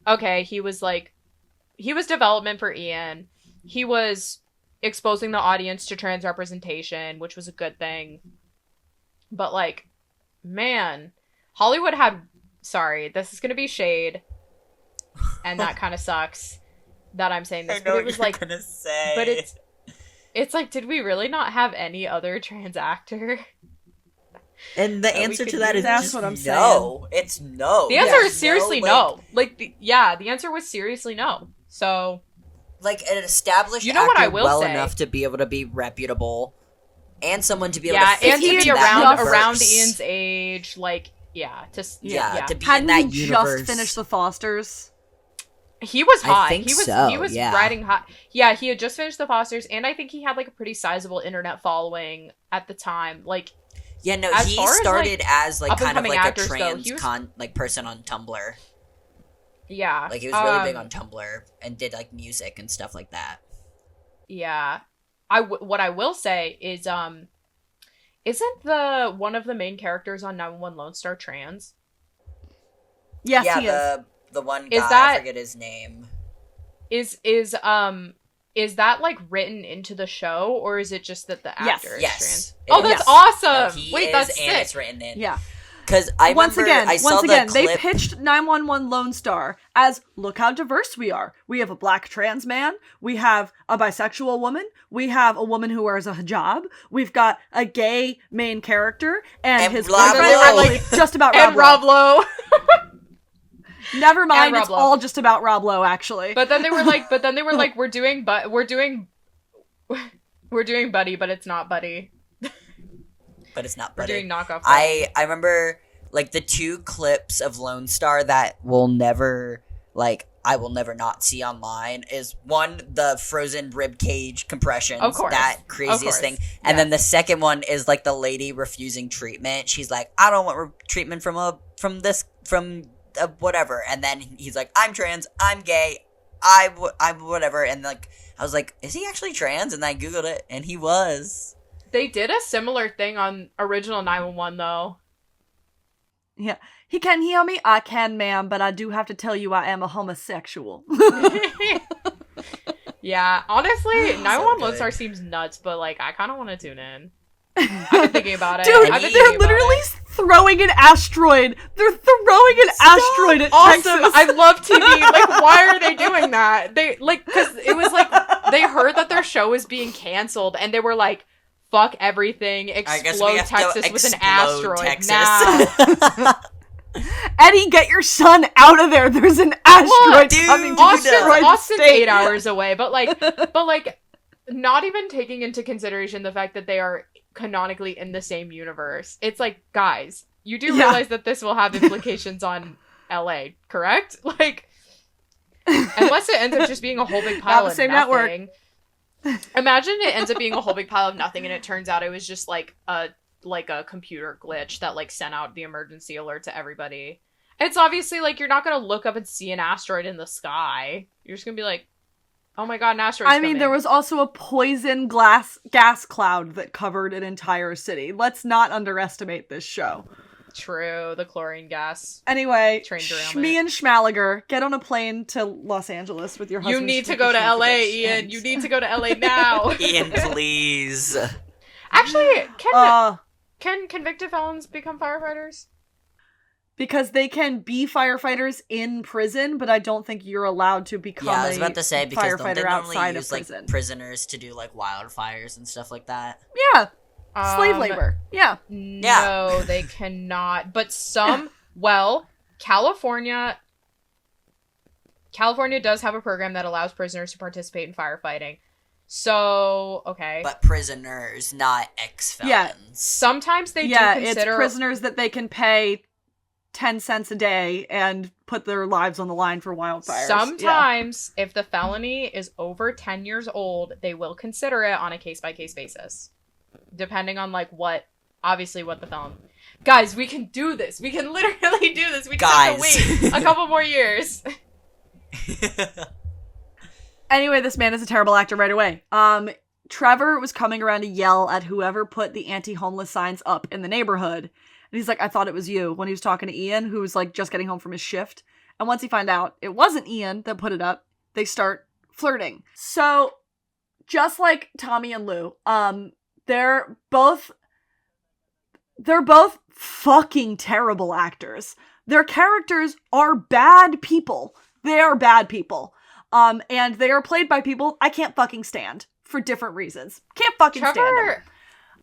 okay, he was development for Ian. He was exposing the audience to trans representation, which was a good thing. But, like, man, Hollywood had, sorry, this is gonna be shade, and that kind of sucks that I'm saying this, I know but it was what like, you're gonna say. but it's like, did we really not have any other trans actor? And the answer to that is That's just what I'm no. It's no. The answer There's is seriously no. Like, the answer was seriously no. So, like, an established You know what actor I will well say? enough to be able to be reputable, and someone to be able yeah, to fit and to into be that around universe. Ian's age, like, yeah, to be Hadn't in that he universe. just finished The Fosters? He was hot. I think he was so, he was yeah. riding hot. Yeah, he had just finished The Fosters, and I think he had, like, a pretty sizable internet following at the time. Like, Yeah, no, as he far as, started as like kind of up-and-coming like actors, a though, trans he was- person on Tumblr. yeah. Like, he was really big on Tumblr and did like music and stuff like that. Yeah. What I will say is, isn't one of the main characters on 911 Lone Star trans? Yes, yeah, he is. the one Is guy, that- I forget his name. Is that, like, written into the show, or is it just that the Yes. actor is Yes. trans? It Oh, is. that's No, awesome! he Wait, is, that's and sick. it's written in. Yeah. Because I Once remember I saw the they clip. pitched 911 Lone Star as, look how diverse we are. We have a black trans man. We have a bisexual woman. We have a woman who wears a hijab. We've got a gay main character. And his Rob boyfriend Lowe. is just about And Rob Lowe. Rob Lowe. Never mind, Rob it's Lowe. all just about Rob Lowe, actually. But then they were like, we're doing Buddy, but it's not Buddy. but it's not We're butter. doing knockoff. I remember like the 2 clips of Lone Star that will never I will never not see online is one, the frozen rib cage compressions, Of course. that craziest thing, and then the second one is like the lady refusing treatment. She's like, I don't want treatment from whatever, and then he's like, I'm trans, I'm gay, I'm whatever, and like I was like, is he actually trans? And I googled it, and he was. They did a similar thing on original 911 though. Yeah. He can hear me? I can, ma'am, but I do have to tell you I am a homosexual. Yeah, honestly, 911 Lone Star seems nuts, but like I kind of want to tune in. I've been thinking about it. Dude, I've been they're thinking about literally it. throwing an asteroid. They're throwing an asteroid at Awesome! Texas. I love TV. Like, why are they doing that? They like because it was like they heard that their show was being canceled, and they were like, "Fuck everything! Explode Texas with an asteroid now!" Eddie, get your son out of there. There's an asteroid coming to destroy the Austin's state. 8 hours away, but not even taking into consideration the fact that they are canonically in the same universe. It's like, guys, you do realize that this will have implications on LA, correct? Like, unless it ends up just being a whole big pile of same nothing. Imagine it ends up being a whole big pile of nothing, and it turns out it was just like a computer glitch that like sent out the emergency alert to everybody. It's obviously like you're not gonna look up and see an asteroid in the sky. You're just gonna be like, oh my god, an asteroid's coming. There was also a poison gas cloud that covered an entire city. Let's not underestimate this show. True, the chlorine gas. Anyway, train derailment. Shmi and Schmaliger, get on a plane to Los Angeles with your husband. You need to go to LA, Ian. You need to go to LA now. Ian, please. Actually, can convicted felons become firefighters? Because they can be firefighters in prison, but I don't think you're allowed to become I was about to say, because firefighter they normally outside use of prison. like prisoners to do like wildfires and stuff like that. Yeah. Slave labor. Yeah. No, they cannot. But California does have a program that allows prisoners to participate in firefighting. So, okay. But prisoners, not ex-felons. Yeah. Sometimes they do consider... it's prisoners that they can pay 10 cents a day and put their lives on the line for wildfires. Sometimes, if the felony is over 10 years old, they will consider it on a case-by-case basis. Depending on, like, what the felon... Guys, we can do this! We can literally do this! We just have to wait a couple more years! Anyway, this man is a terrible actor right away. Trevor was coming around to yell at whoever put the anti-homeless signs up in the neighborhood. And he's like, I thought it was you, when he was talking to Ian, who was like just getting home from his shift. And once he found out it wasn't Ian that put it up, they start flirting. So, just like Tommy and Lou, they're both fucking terrible actors. Their characters are bad people. They are bad people. And they are played by people I can't fucking stand for different reasons. Can't fucking stand them.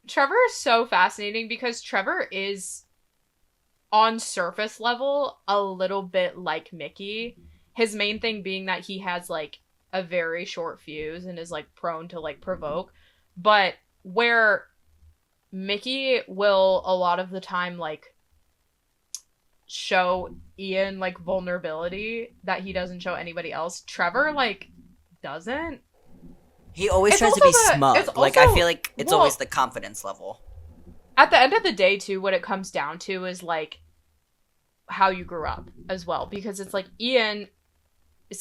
Trevor is so fascinating because Trevor is, on surface level, a little bit like Mickey. His main thing being that he has, like, a very short fuse and is, like, prone to, like, provoke. But where Mickey will, a lot of the time, like, show Ian, like, vulnerability that he doesn't show anybody else, Trevor, like, doesn't. He always tries to be smug. Like, I feel like it's always the confidence level. At the end of the day, too, what it comes down to is, like, how you grew up as well. Because it's like, Ian's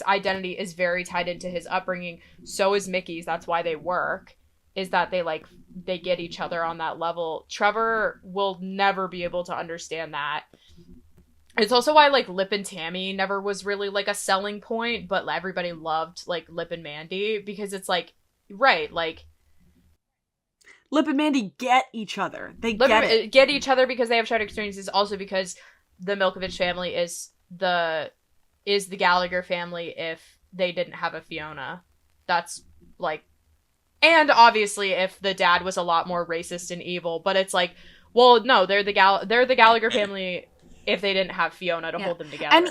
identity is very tied into his upbringing. So is Mickey's. That's why they work. Is that they get each other on that level. Trevor will never be able to understand that. It's also why, like, Lip and Tammy never was really, like, a selling point, but everybody loved, like, Lip and Mandy, because it's, like, right, like... Lip and Mandy get each other. They get each other because they have shared experiences, also because the Milkovich family is the Gallagher family if they didn't have a Fiona. That's, like... And, obviously, if the dad was a lot more racist and evil, but it's like, well, no, they're the Gallagher family... if they didn't have Fiona to hold them together. And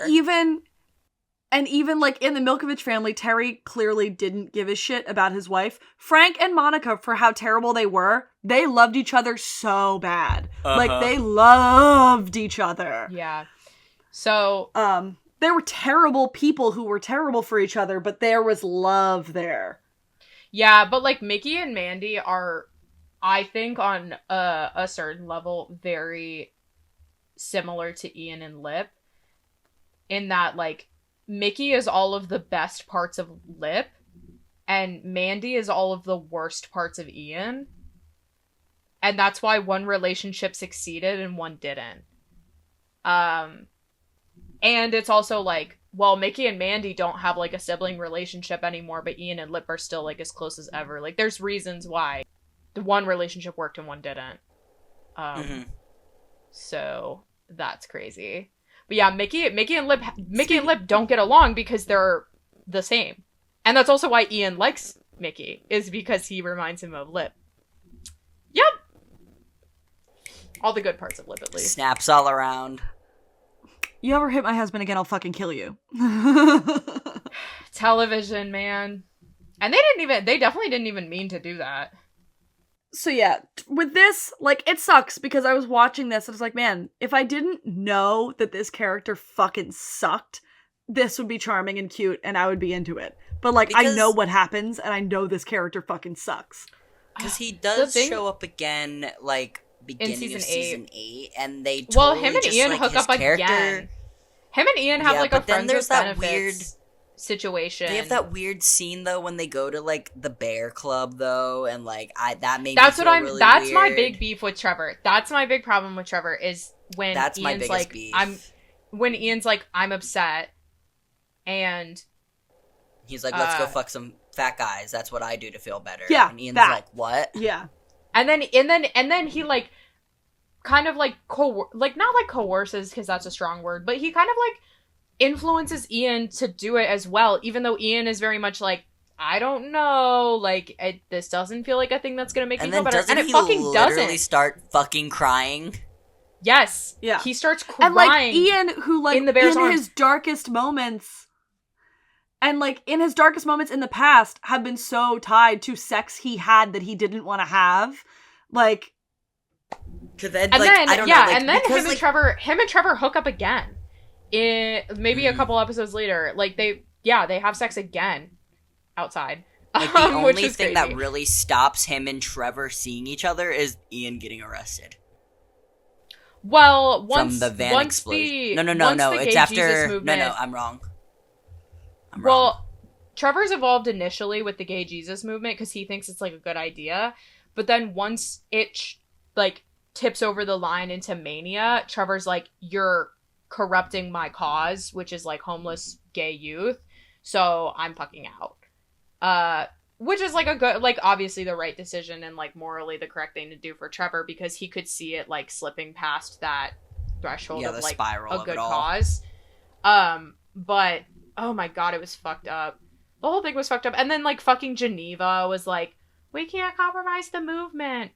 And even, like, in the Milkovich family, Terry clearly didn't give a shit about his wife. Frank and Monica, for how terrible they were, they loved each other so bad. Like, they loved each other. Yeah. So... There were terrible people who were terrible for each other, but there was love there. Yeah, but, like, Mickey and Mandy are, I think, on a certain level, very similar to Ian and Lip. In that, like, Mickey is all of the best parts of Lip, and Mandy is all of the worst parts of Ian. And that's why one relationship succeeded and one didn't. And it's also like, well, Mickey and Mandy don't have, like, a sibling relationship anymore, but Ian and Lip are still, like, as close as ever. Like, there's reasons why the one relationship worked and one didn't. So that's crazy. But yeah, Mickey and Lip don't get along because they're the same. And that's also why Ian likes Mickey, is because he reminds him of Lip. Yep. All the good parts of Lip, at least. Snaps all around. You ever hit my husband again, I'll fucking kill you. Television, man. And they definitely didn't even mean to do that. So yeah, with this, like, it sucks because I was watching this and I was like, man, if I didn't know that this character fucking sucked, this would be charming and cute and I would be into it. But, like, I know what happens and I know this character fucking sucks. Because he does show up again, like, beginning of season 8, and they totally well, him and just, Ian like, hook his up again. Him and Ian have, like, a friends with benefits situation. They have that weird scene, though, when they go to, like, the bear club, though, and, like, that made that's me feel what really that's weird. my big beef with Trevor. That's my big problem with Trevor, is when that's Ian's my biggest like, beef. when Ian's like, I'm upset, and he's like, let's go fuck some fat guys. That's what I do to feel better. Yeah, and Ian's like, what? Yeah. And then he, like, kind of, like, not, like, coerces, because that's a strong word, but he kind of, like, influences Ian to do it as well, even though Ian is very much like, I don't know, like, this doesn't feel like a thing that's gonna make me feel better, and it fucking doesn't. And then literally start fucking crying? Yes. Yeah. He starts crying. And, like, Ian, who, like, in the bear's arms. his darkest moments, and, like, in his darkest moments in the past, have been so tied to sex he had that he didn't want to have. Like... Then, and like, then, I don't yeah, know, like, and then because, him and Trevor hook up again. Maybe a couple episodes later. Like, they have sex again. Outside. Like, the only which is thing crazy. that really stops him and Trevor seeing each other is Ian getting arrested. Well, from the van explosion. No. It's after. No, I'm wrong. Well, Trevor's evolved initially with the gay Jesus movement because he thinks it's, like, a good idea, but then once it like tips over the line into mania, Trevor's like, you're corrupting my cause, which is, like, homeless gay youth, so I'm fucking out. Which is, like, a good, like, obviously the right decision and, like, morally the correct thing to do for Trevor, because he could see it, like, slipping past that threshold of, like, a good cause. But oh my god, it was fucked up. The whole thing was fucked up. And then, like, fucking Geneva was like, we can't compromise the movement.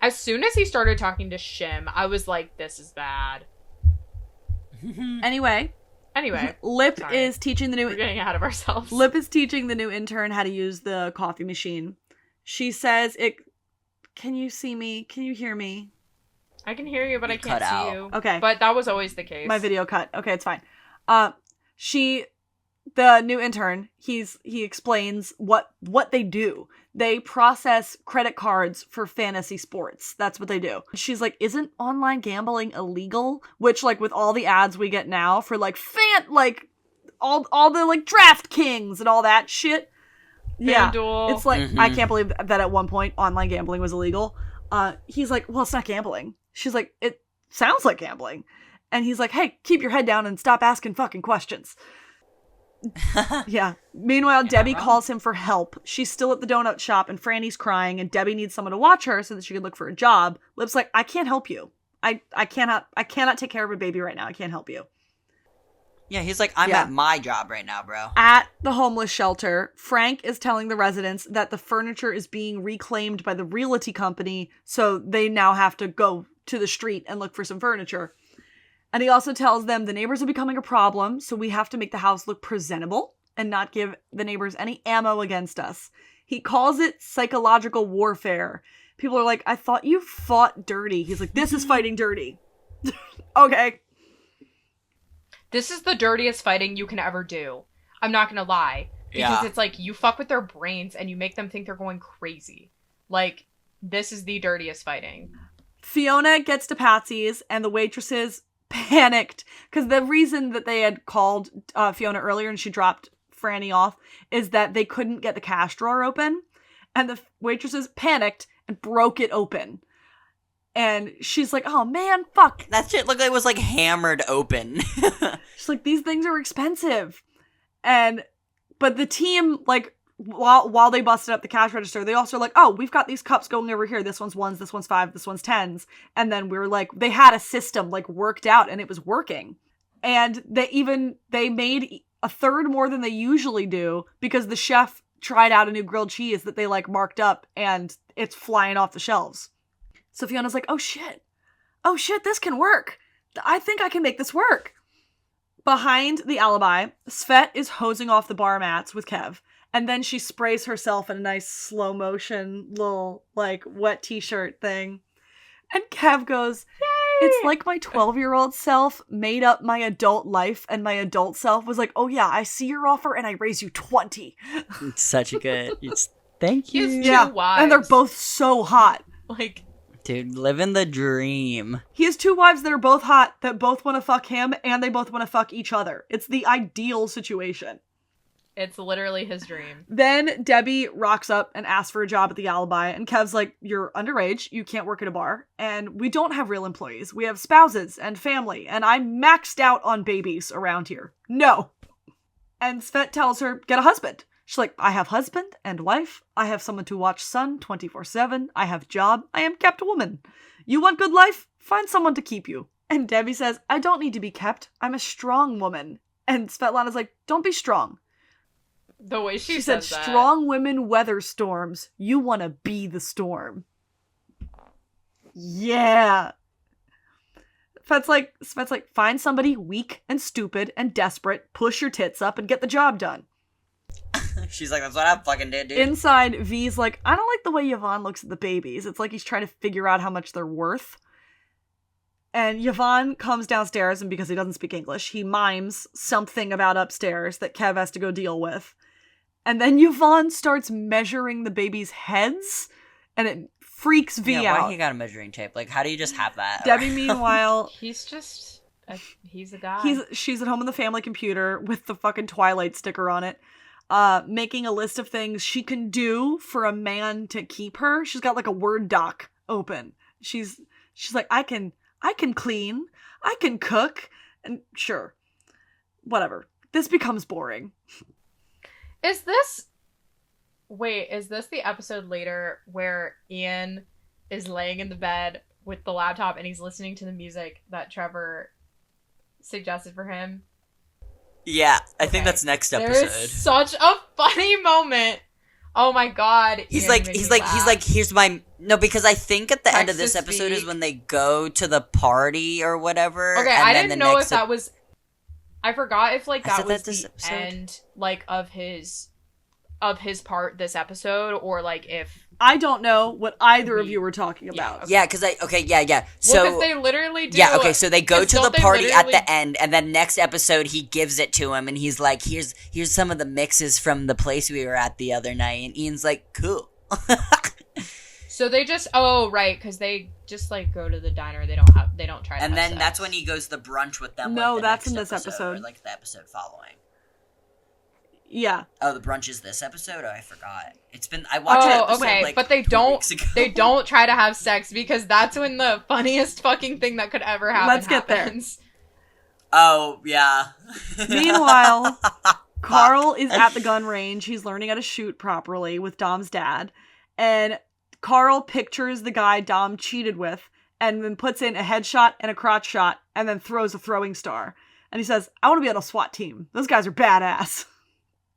As soon as he started talking to Shim, I was like, this is bad. Anyway, Lip is teaching the new... We're getting ahead of ourselves. Lip is teaching the new intern how to use the coffee machine. She says it... Can you see me? Can you hear me? I can hear you, but I can't see you. Okay. But that was always the case. My video cut. Okay, it's fine. The new intern, he explains what they do. They process credit cards for fantasy sports. That's what they do. She's like, isn't online gambling illegal? Which, like, with all the ads we get now for, like, all the, like, DraftKings and all that shit. Yeah. FanDuel. It's like, I can't believe that at one point online gambling was illegal. He's like, well, it's not gambling. She's like, it sounds like gambling. And he's like, hey, keep your head down and stop asking fucking questions. Yeah. Meanwhile, Debbie calls him for help. She's still at the donut shop and Franny's crying and Debbie needs someone to watch her so that she can look for a job. Lip's like, I can't help you. I cannot take care of a baby right now. I can't help you. Yeah, he's like, I'm at my job right now, bro. At the homeless shelter, Frank is telling the residents that the furniture is being reclaimed by the realty company, so they now have to go to the street and look for some furniture. And he also tells them the neighbors are becoming a problem, so we have to make the house look presentable and not give the neighbors any ammo against us. He calls it psychological warfare. People are like, I thought you fought dirty. He's like, this is fighting dirty. Okay. This is the dirtiest fighting you can ever do. I'm not gonna lie. Because it's like, you fuck with their brains and you make them think they're going crazy. Like, this is the dirtiest fighting. Fiona gets to Patsy's and the waitresses panicked because the reason that they had called Fiona earlier and she dropped Franny off is that they couldn't get the cash drawer open, and the waitresses panicked and broke it open. And she's like, oh man, fuck. That shit looked like it was like hammered open. She's like, these things are expensive. But the team, like, while they busted up the cash register, they also were like, oh, we've got these cups going over here. This one's ones, this one's 5, this one's 10s. And then we were like, they had a system like worked out and it was working. And they made a third more than they usually do because the chef tried out a new grilled cheese that they like marked up and it's flying off the shelves. So Fiona's like, oh shit, this can work. I think I can make this work. Behind the alibi, Svet is hosing off the bar mats with Kev. And then she sprays herself in a nice slow motion little like wet t-shirt thing. And Kev goes, yay! It's like my 12-year-old self made up my adult life and my adult self was like, oh yeah, I see your offer and I raise you 20. It's such a good, thank you. He has two wives. And they're both so hot. Like, dude, living the dream. He has 2 wives that are both hot, that both want to fuck him, and they both want to fuck each other. It's the ideal situation. it's literally his dream. Then Debbie rocks up and asks for a job at the Alibi, and Kev's like, you're underage, you can't work at a bar, and we don't have real employees. We have spouses and family, and I'm maxed out on babies around here. No. And Svet tells her, get a husband. She's like, I have husband and wife. I have someone to watch son 24/7. I have job. I am kept woman. You want good life? Find someone to keep you. And Debbie says, I don't need to be kept. I'm a strong woman. And Svetlana's like, don't be strong. The way she said, that. Strong women weather storms. You want to be the storm. Yeah. Svet's like, find somebody weak and stupid and desperate, push your tits up and get the job done. She's like, that's what I fucking did, dude. Inside, V's like, I don't like the way Yvonne looks at the babies. It's like he's trying to figure out how much they're worth. And Yvonne comes downstairs, and because he doesn't speak English, he mimes something about upstairs that Kev has to go deal with. And then Yvonne starts measuring the babies' heads, and it freaks V out. Why he got a measuring tape? Like, how do you just have that? Debbie, meanwhile... he's a guy. She's at home on the family computer with the fucking Twilight sticker on it, making a list of things she can do for a man to keep her. She's got like a Word doc open. She's like, I can clean, I can cook, and sure, whatever. This becomes boring. Is this the episode later where Ian is laying in the bed with the laptop and he's listening to the music that Trevor suggested for him? Yeah, I think that's next episode. There is such a funny moment. Oh my god. He's like, here's my... No, because I think at the end of this episode is when they go to the party or whatever. Okay, I didn't know if that was... I forgot if like that was the end like of his part this episode, or like if... I don't know what either of you were talking about. Yeah, because yeah. So, well, because they literally do... Yeah, okay, so they go to the party at the end, and then next episode he gives it to him, and he's like, here's some of the mixes from the place we were at the other night, and Ian's like, cool. So they just... Oh, right, because they just, like, go to the diner, they don't try to And have then sex. that's when he goes to brunch with them. No, like, that's in this episode. Or, like, the episode following. Yeah. Oh, the brunch is this episode? Oh, I forgot. It's been... I watched that episode, okay, like, but they 2 don't... weeks ago. They don't try to have sex, because that's when the funniest fucking thing that could ever happen Let's get happens. there. Oh, yeah. Meanwhile, Carl is at the gun range. He's learning how to shoot properly with Dom's dad. And Carl pictures the guy Dom cheated with and then puts in a headshot and a crotch shot and then throws a throwing star. And he says, I want to be on a SWAT team. Those guys are badass.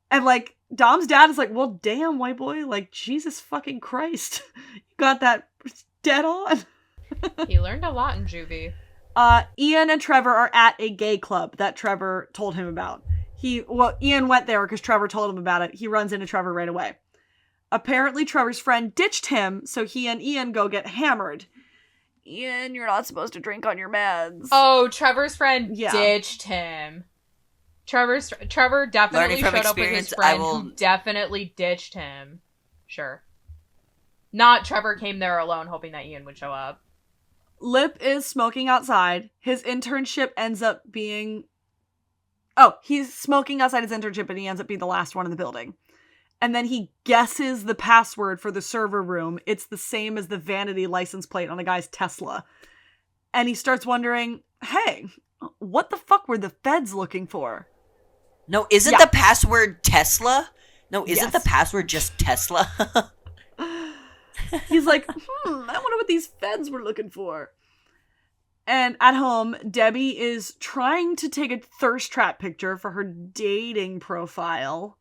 And, like, Dom's dad is like, well, damn, white boy. Like, Jesus fucking Christ. You got that dead on. He learned a lot in juvie. Ian and Trevor are at a gay club that Trevor told him about. Ian went there because Trevor told him about it. He runs into Trevor right away. Apparently, Trevor's friend ditched him, so he and Ian go get hammered. Ian, you're not supposed to drink on your meds. Oh, Trevor's friend ditched him. Trevor definitely showed up with his friend who definitely ditched him. Sure. Not Trevor came there alone hoping that Ian would show up. Lip is smoking outside. His internship ends up being... Oh, he's smoking outside his internship and he ends up being the last one in the building. And then he guesses the password for the server room. It's the same as the vanity license plate on a guy's Tesla. And he starts wondering, hey, what the fuck were the feds looking for? No, isn't the password Tesla? No, isn't the password just Tesla? He's like, I wonder what these feds were looking for. And at home, Debbie is trying to take a thirst trap picture for her dating profile.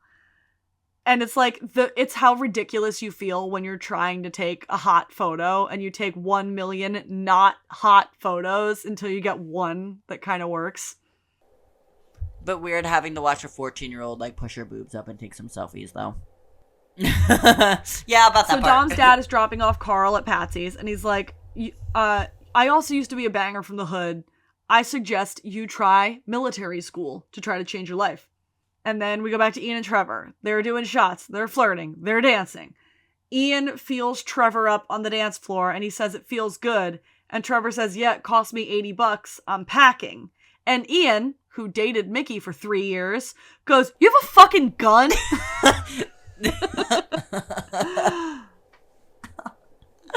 And it's like, it's how ridiculous you feel when you're trying to take a hot photo and you take 1 million not hot photos until you get one that kind of works. But weird having to watch a 14-year-old like push her boobs up and take some selfies, though. Yeah, about that so part. Dom's dad is dropping off Carl at Patsy's, and he's like, I also used to be a banger from the hood. I suggest you try military school to try to change your life. And then we go back to Ian and Trevor. They're doing shots. They're flirting. They're dancing. Ian feels Trevor up on the dance floor, and he says it feels good. And Trevor says, yeah, it cost me $80. I'm packing. And Ian, who dated Mickey for 3 years, goes, you have a fucking gun?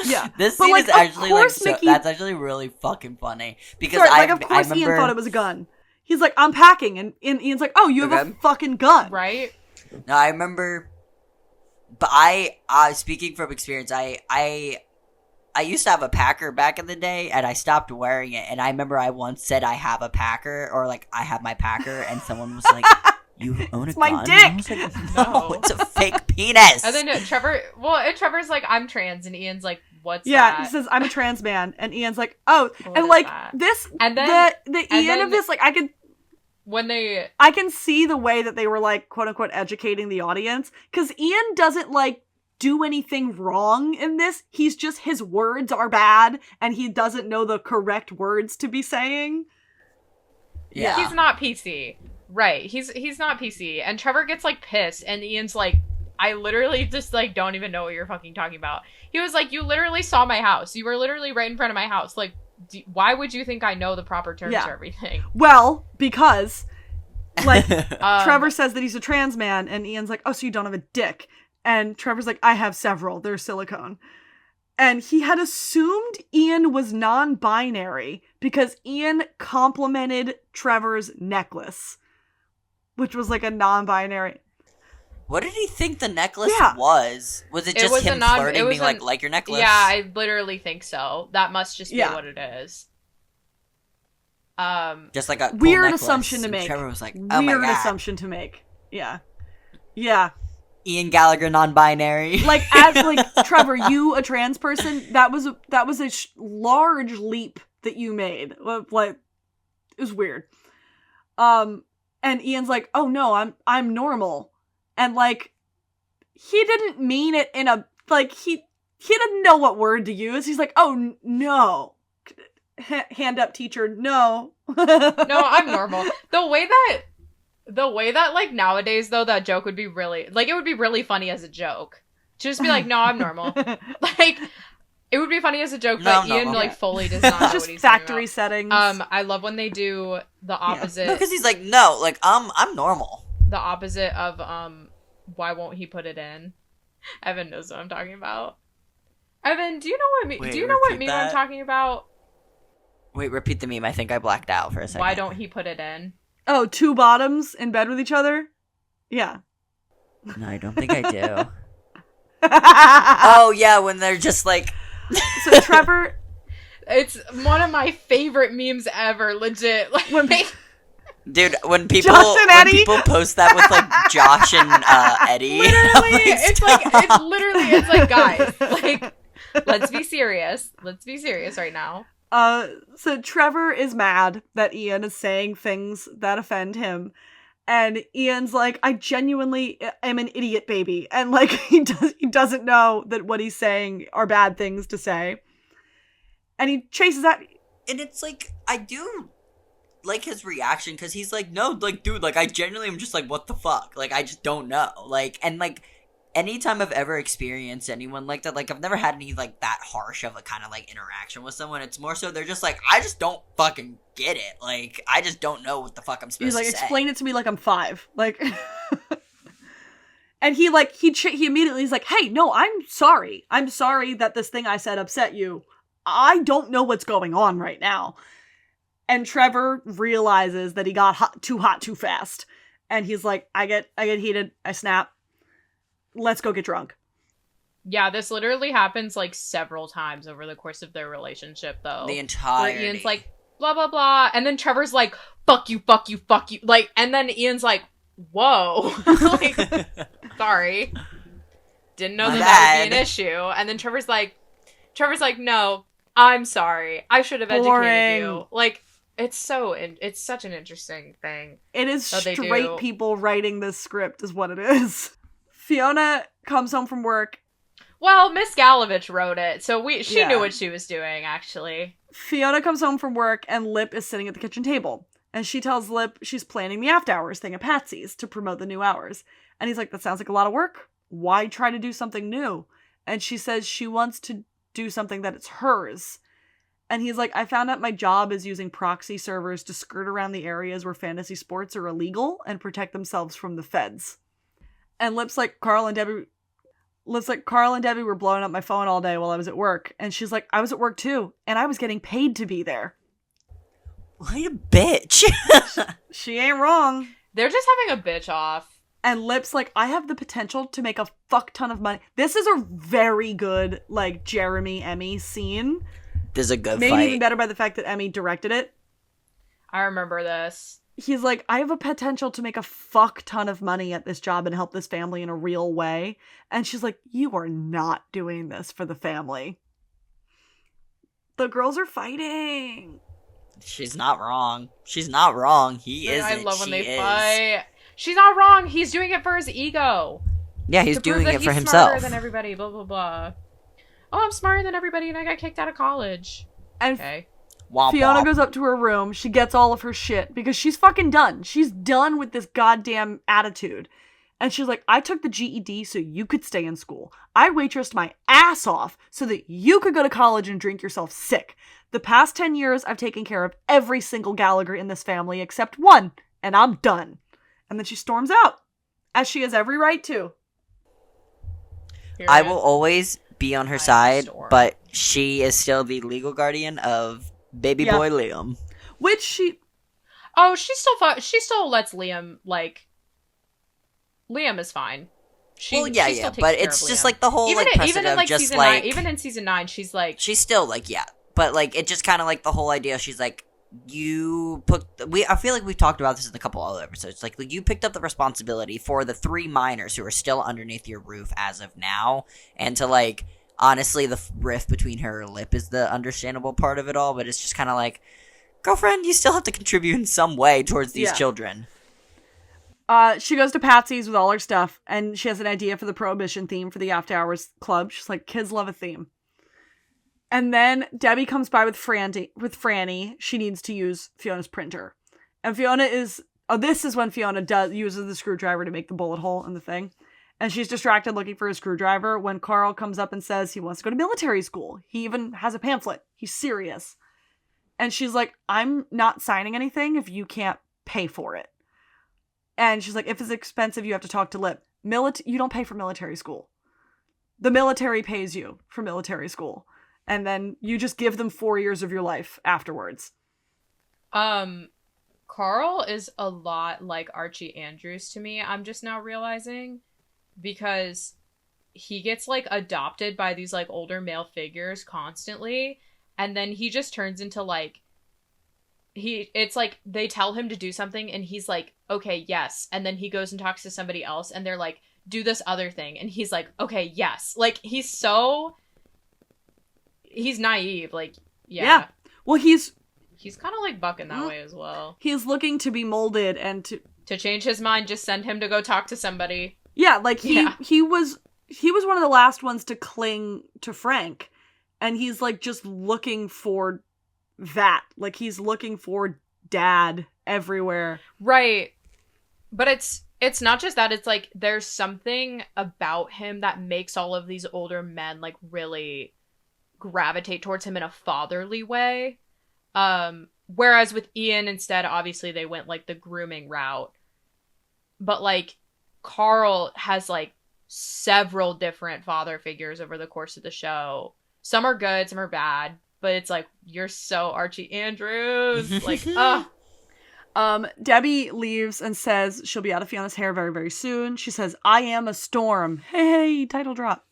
Yeah. This scene is actually Mickey... that's actually really fucking funny. Because of course Ian thought it was a gun. He's like, I'm packing, and Ian's like, oh, you have a fucking gun. Right? No, I remember, but I speaking from experience, I used to have a Packer back in the day, and I stopped wearing it, and I remember I once said I have a Packer, or like, I have my Packer, and someone was like, you own a gun? It's my dick! I was like, no, it's a fake penis! And then Trevor's like, I'm trans, and Ian's like, what's that? Yeah, he says, I'm a trans man, and Ian's like, oh, and like, that? This, and then, the Ian of this, like, I can see the way that they were like, quote unquote, educating the audience, because Ian doesn't like do anything wrong in this. He's just, his words are bad, and he doesn't know the correct words to be saying. Yeah. He's not PC. Right. He's not PC. And Trevor gets like pissed, and Ian's like, I literally just like don't even know what you're fucking talking about. He was like, you literally saw my house. You were literally right in front of my house. Like, why would you think I know the proper terms for everything? Well, because, like, Trevor says that he's a trans man, and Ian's like, oh, so you don't have a dick. And Trevor's like, I have several. They're silicone. And he had assumed Ian was non-binary because Ian complimented Trevor's necklace, which was like a non-binary... What did he think the necklace was? Was it just him flirting, being like your necklace? Yeah, I literally think so. That must just be what it is. Just like a cool weird necklace. assumption to make. Trevor was like, oh my God. Weird assumption to make. Yeah. Yeah. Ian Gallagher, non-binary. Like, as, like, Trevor, you, a trans person, that was a large leap that you made. Like, it was weird. And Ian's like, oh no, I'm normal. And, like, he didn't mean it in a, like, he didn't know what word to use. He's like, oh, no. Hand up, teacher, no. No, I'm normal. The way that, like, nowadays, though, that joke would be really, like, it would be really funny as a joke. To just be like, no, I'm normal. Like, it would be funny as a joke, but Ian, like, fully does not know just what he's factory talking about. settings. I love when they do the opposite. No, because he's like, no, like, I'm normal. The opposite of, why won't he put it in? Evan knows what I'm talking about. Evan, do you know what meme I'm talking about? Wait, repeat the meme. I think I blacked out for a second. Why don't he put it in? Oh, two bottoms in bed with each other? Yeah. No, I don't think I do. Oh, yeah, when they're just like... So Trevor... It's one of my favorite memes ever, legit. Like... Dude, when people post that with like Josh and Eddie, literally, it's like guys, like let's be serious right now. So Trevor is mad that Ian is saying things that offend him. And Ian's like, I genuinely am an idiot baby. And like, he doesn't know that what he's saying are bad things to say. And he chases at... And it's like, I do like his reaction, because he's like, no, like, dude, like, I genuinely am just like, what the fuck? Like, I just don't know. Like, and like, anytime I've ever experienced anyone like that, like, I've never had any, like, that harsh of a kind of, like, interaction with someone. It's more so they're just like, I just don't fucking get it. Like, I just don't know what the fuck I'm supposed to say. He's like, explain it to me like I'm 5. Like, and he immediately is like, hey, no, I'm sorry. I'm sorry that this thing I said upset you. I don't know what's going on right now. And Trevor realizes that he got hot too fast. And he's like, I get heated. I snap. Let's go get drunk. Yeah, this literally happens like several times over the course of their relationship, though. The entire. Where Ian's like, blah, blah, blah. And then Trevor's like, fuck you, fuck you, fuck you. Like, and then Ian's like, whoa. Like, sorry. Didn't know that would be an issue. And then Trevor's like, no, I'm sorry. I should have educated you. Like, it's such an interesting thing. It is straight people writing this script is what it is. Fiona comes home from work. Well, Miss Galovich wrote it, so she knew what she was doing, actually. Fiona comes home from work, and Lip is sitting at the kitchen table. And she tells Lip she's planning the after hours thing at Patsy's to promote the new hours. And he's like, that sounds like a lot of work. Why try to do something new? And she says she wants to do something that it's hers. And he's like, I found out my job is using proxy servers to skirt around the areas where fantasy sports are illegal and protect themselves from the feds. And Lip's like, Carl and Debbie were blowing up my phone all day while I was at work. And she's like, I was at work too, and I was getting paid to be there. What a bitch. She ain't wrong. They're just having a bitch off. And Lip's like, I have the potential to make a fuck ton of money. This is a very good, like, Jeremy Emmy scene. This is a good Made fight. even better by the fact that Emmy directed it. I remember this. He's like, I have a potential to make a fuck ton of money at this job and help this family in a real way. And she's like, you are not doing this for the family. The girls are fighting. She's not wrong. She's not wrong. He isn't. I love when they is. fight. She's not wrong. He's doing it for his ego. Yeah, he's doing it for he's himself. Smarter than everybody. Blah blah blah. Oh, I'm smarter than everybody, and I got kicked out of college. And okay. Womp Fiona womp. goes up to her room. She gets all of her shit because she's fucking done. She's done with this goddamn attitude. And she's like, I took the GED so you could stay in school. I waitressed my ass off so that you could go to college and drink yourself sick. The past 10 years, I've taken care of every single Gallagher in this family except one, and I'm done. And then she storms out, as she has every right to. I will always be on her side, but she is still the legal guardian of baby boy Liam. Which she... Oh, she still lets Liam, like... Liam is fine. She but it's just like the whole even like precedent of just season like 9, even in season 9, she's like she's still like but like it just kind of like the whole idea. She's like, you put I feel like we've talked about this in a couple other episodes. Like you picked up the responsibility for the 3 minors who are still underneath your roof as of now, and to like honestly the rift between her and Lip is the understandable part of it all. But it's just kind of like, girlfriend, you still have to contribute in some way towards these children. She goes to Patsy's with all her stuff, and she has an idea for the Prohibition theme for the After Hours Club. She's like, kids love a theme. And then Debbie comes by with Franny. She needs to use Fiona's printer. And Fiona is... Oh, this is when Fiona uses the screwdriver to make the bullet hole in the thing. And she's distracted looking for a screwdriver when Carl comes up and says he wants to go to military school. He even has a pamphlet. He's serious. And she's like, I'm not signing anything if you can't pay for it. And she's like, if it's expensive, you have to talk to Lip. You don't pay for military school. The military pays you for military school. And then you just give them 4 years of your life afterwards. Carl is a lot like Archie Andrews to me, I'm just now realizing. Because he gets, like, adopted by these, like, older male figures constantly. And then he just turns into, like... It's like they tell him to do something and he's like, okay, yes. And then he goes and talks to somebody else and they're like, do this other thing. And he's like, okay, yes. Like, he's naive. Like, yeah. Well, he's kind of like Buck in that way as well. He's looking to be molded and to change his mind. Just send him to go talk to somebody. Yeah, like he was one of the last ones to cling to Frank, and he's like just looking for that. Like he's looking for dad everywhere. Right. But it's not just that. It's like there's something about him that makes all of these older men like really gravitate towards him in a fatherly way. Whereas with Ian, instead, obviously they went like the grooming route. But like Carl has like several different father figures over the course of the show. Some are good, some are bad, but it's like, you're so Archie Andrews. Like, Debbie leaves and says she'll be out of Fiona's hair very, very soon. She says, I am a storm. Hey, title drop.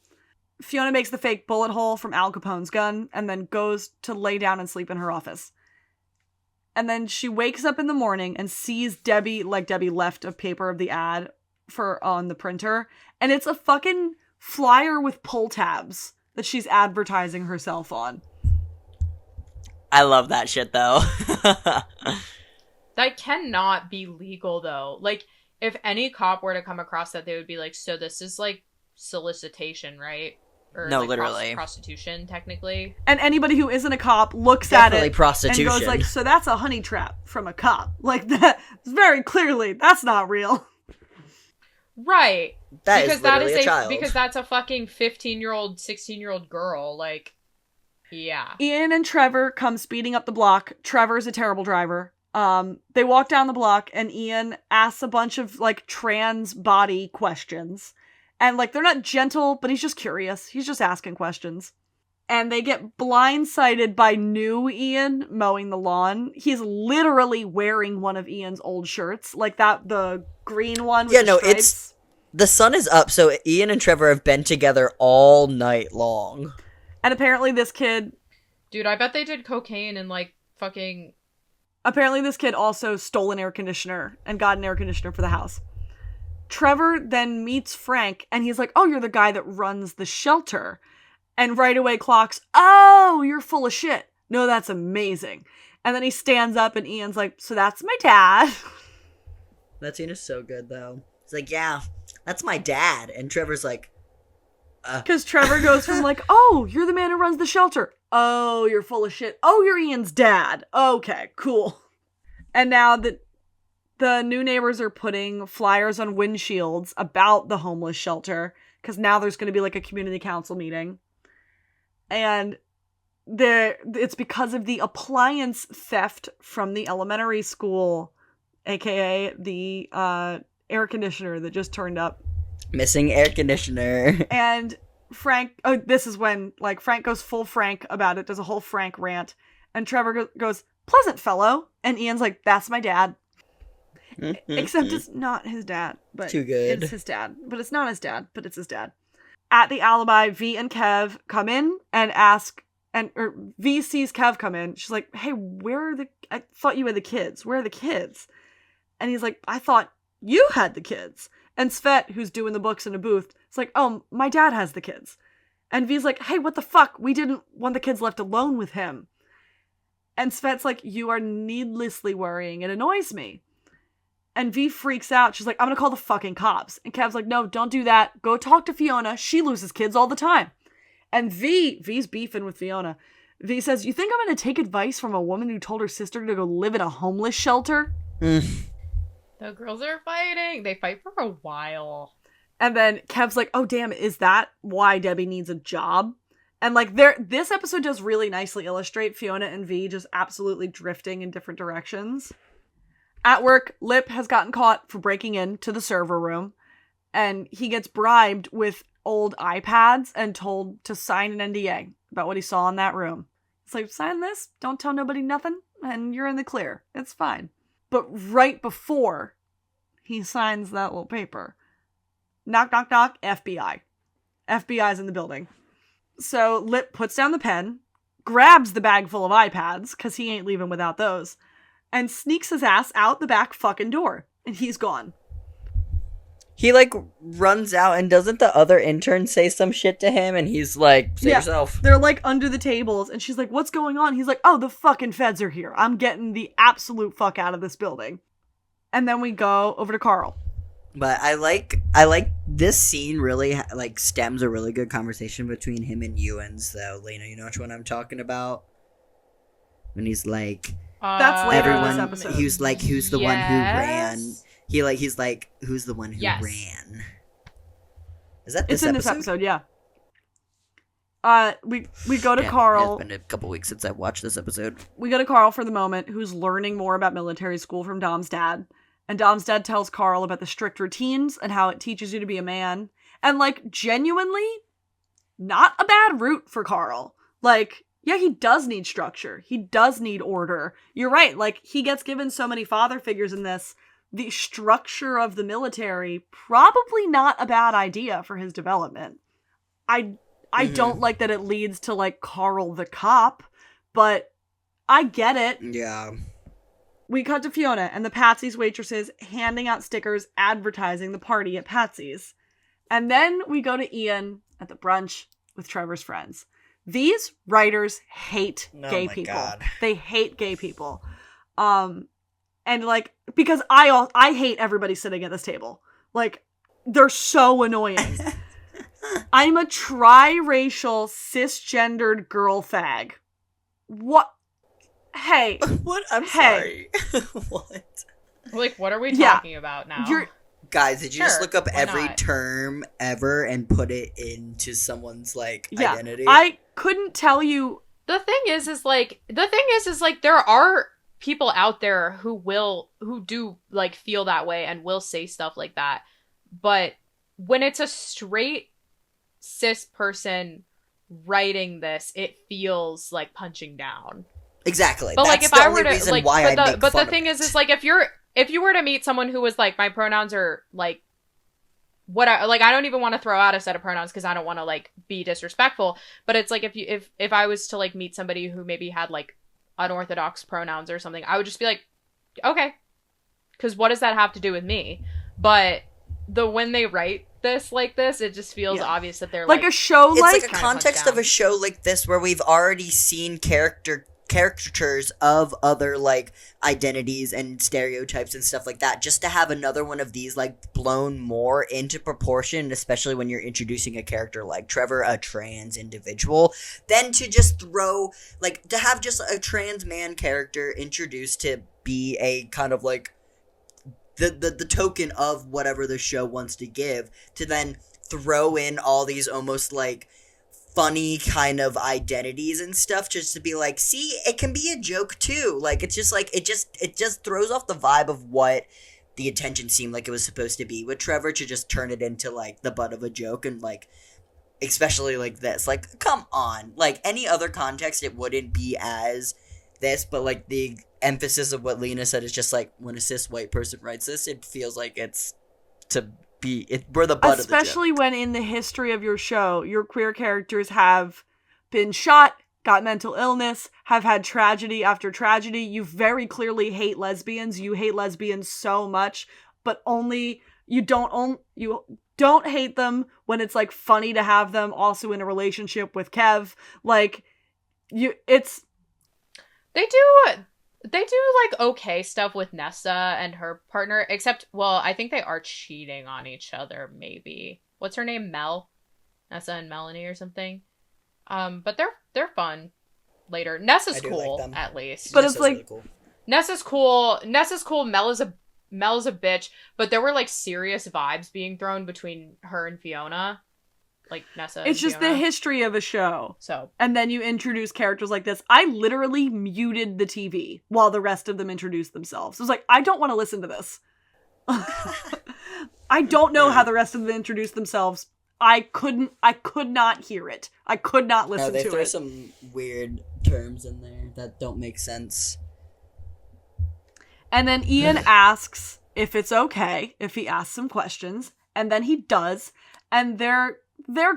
Fiona makes the fake bullet hole from Al Capone's gun and then goes to lay down and sleep in her office. And then she wakes up in the morning and sees Debbie left a paper of the ad on the printer. And it's a fucking flyer with pull tabs that she's advertising herself on. I love that shit, though. That cannot be legal, though. Like, if any cop were to come across that, they would be like, so this is, like, solicitation, right? Or, no, like, literally. Prostitution, technically. And anybody who isn't a cop looks Definitely at it prostitution. and goes like, so that's a honey trap from a cop. Like, that, very clearly, that's not real. Right. That is literally a child. Because that's a fucking 15-year-old, 16-year-old girl. Like, yeah. Ian and Trevor come speeding up the block. Trevor's a terrible driver. They walk down the block and Ian asks a bunch of like trans body questions. And like, they're not gentle, but he's just curious. He's just asking questions. And they get blindsided by new Ian mowing the lawn. He's literally wearing one of Ian's old shirts. Like the green one with the stripes. The sun is up, so Ian and Trevor have been together all night long. And apparently this kid... Dude, I bet they did cocaine and like fucking... Apparently this kid also stole an air conditioner and got an air conditioner for the house. Trevor then meets Frank and he's like, oh, you're the guy that runs the shelter. And right away clocks, oh, you're full of shit. No, that's amazing. And then he stands up and Ian's like, so that's my dad. That scene is so good, though. It's like, yeah, that's my dad. And Trevor's like, because Trevor goes from like, oh, you're the man who runs the shelter. Oh, you're full of shit. Oh, you're Ian's dad. Okay, cool. And now the new neighbors are putting flyers on windshields about the homeless shelter, because now there's going to be like a community council meeting. And it's because of the appliance theft from the elementary school, aka the air conditioner that just turned up. Missing air conditioner. And Frank, this is when like Frank goes full Frank about it, does a whole Frank rant. And Trevor goes, pleasant fellow. And Ian's like, that's my dad. Except it's not his dad. But too good. It's his dad. But it's not his dad, but it's his dad. At the alibi, V and Kev come in and ask, or V sees Kev come in. She's like, hey, I thought you had the kids. Where are the kids? And he's like, I thought you had the kids. And Svet, who's doing the books in a booth, is like, oh, my dad has the kids. And V's like, hey, what the fuck? We didn't want the kids left alone with him. And Svet's like, you are needlessly worrying. It annoys me. And V freaks out. She's like, I'm gonna call the fucking cops. And Kev's like, no, don't do that. Go talk to Fiona. She loses kids all the time. And V's beefing with Fiona. V says, you think I'm gonna take advice from a woman who told her sister to go live in a homeless shelter? The girls are fighting. They fight for a while. And then Kev's like, oh, damn, is that why Debbie needs a job? And like, this episode does really nicely illustrate Fiona and V just absolutely drifting in different directions. At work, Lip has gotten caught for breaking into the server room. And he gets bribed with old iPads and told to sign an NDA about what he saw in that room. It's like, sign this, don't tell nobody nothing, and you're in the clear. It's fine. But right before he signs that little paper, knock, knock, knock, FBI. FBI's in the building. So Lip puts down the pen, grabs the bag full of iPads, because he ain't leaving without those, and sneaks his ass out the back fucking door. And he's gone. He, like, runs out, and doesn't the other intern say some shit to him? And he's like, save yourself. They're, like, under the tables, and she's like, what's going on? He's like, oh, the fucking feds are here. I'm getting the absolute fuck out of this building. And then we go over to Carl. But I like this scene really, like, stems a really good conversation between him and Ewans, though. Lena, you know which one I'm talking about? When he's like... That's later in this everyone, episode. who's like, who's the one who ran... Yes. He's like, who's the one who ran? Is that It's this in episode? this episode, yeah. We go to Carl. It's been a couple weeks since I've watched this episode. We go to Carl for the moment, who's learning more about military school from Dom's dad. And Dom's dad tells Carl about the strict routines and how it teaches you to be a man. And, like, genuinely, not a bad route for Carl. Like, yeah, he does need structure. He does need order. You're right. Like, he gets given so many father figures in this. The structure of the military, probably not a bad idea for his development. I don't like that it leads to, like, Carl the cop, but I get it. Yeah. We cut to Fiona and the Patsy's waitresses handing out stickers advertising the party at Patsy's. And then we go to Ian at the brunch with Trevor's friends. These writers hate gay people. God. They hate gay people. And, like, because I hate everybody sitting at this table. Like, they're so annoying. I'm a tri-racial, cisgendered girl fag. What? Hey. What? I'm Hey. sorry. What? Like, what are we talking about now? Guys, did you just Sure, look up why every not? term ever and put it into someone's, like, identity? I couldn't tell you. The thing is there are people out there who do, like, feel that way and will say stuff like that. But when it's a straight cis person writing this, it feels like punching down. Exactly. But, that's like, if the I only were to, reason like, why I make but fun the thing of it. is like, if you were to meet someone who was like, my pronouns are, like, what I don't even want to throw out a set of pronouns because I don't want to, like, be disrespectful. But it's like, if I was to, like, meet somebody who maybe had, like, unorthodox pronouns or something, I would just be like, okay, because what does that have to do with me? But when they write this like this, it just feels obvious that they're Like a show It's like... like a context of a show like this where we've already seen caricatures of other, like, identities and stereotypes and stuff like that, just to have another one of these, like, blown more into proportion, especially when you're introducing a character like Trevor, a trans individual, then to just throw, like, to have just a trans man character introduced to be a kind of, like, the token of whatever the show wants to give, to then throw in all these almost, like, funny kind of identities and stuff, just to be like, see, it can be a joke too. Like, it's just like, it just throws off the vibe of what the attention seemed like it was supposed to be with Trevor, to just turn it into, like, the butt of a joke. And, like, especially like this, like, come on, like, any other context it wouldn't be as this, but, like, the emphasis of what Lena said is just like, when a cis white person writes this, it feels like it's to be we're the butt Especially of the joke. when in the history of your show, your queer characters have been shot, got mental illness, have had tragedy after tragedy. You very clearly hate lesbians. You hate lesbians so much, but only you don't hate them when it's, like, funny to have them also in a relationship with Kev. Like, They do, like, okay stuff with Nessa and her partner, except, well, I think they are cheating on each other, maybe. What's her name? Mel? Nessa and Melanie or something? But they're fun later. Nessa's cool, like, at least. But it's like, really cool. Nessa's cool. Mel is a bitch, but there were, like, serious vibes being thrown between her and Fiona. Like, Nessa it's and just Fiona. the history of a show. So. And then you introduce characters like this. I literally muted the TV while the rest of them introduced themselves. I was like, I don't want to listen to this. I don't know how the rest of them introduced themselves. I could not hear it. I could not listen to it. They throw some weird terms in there that don't make sense. And then Ian asks if it's okay if he asks some questions. And then he does. And they're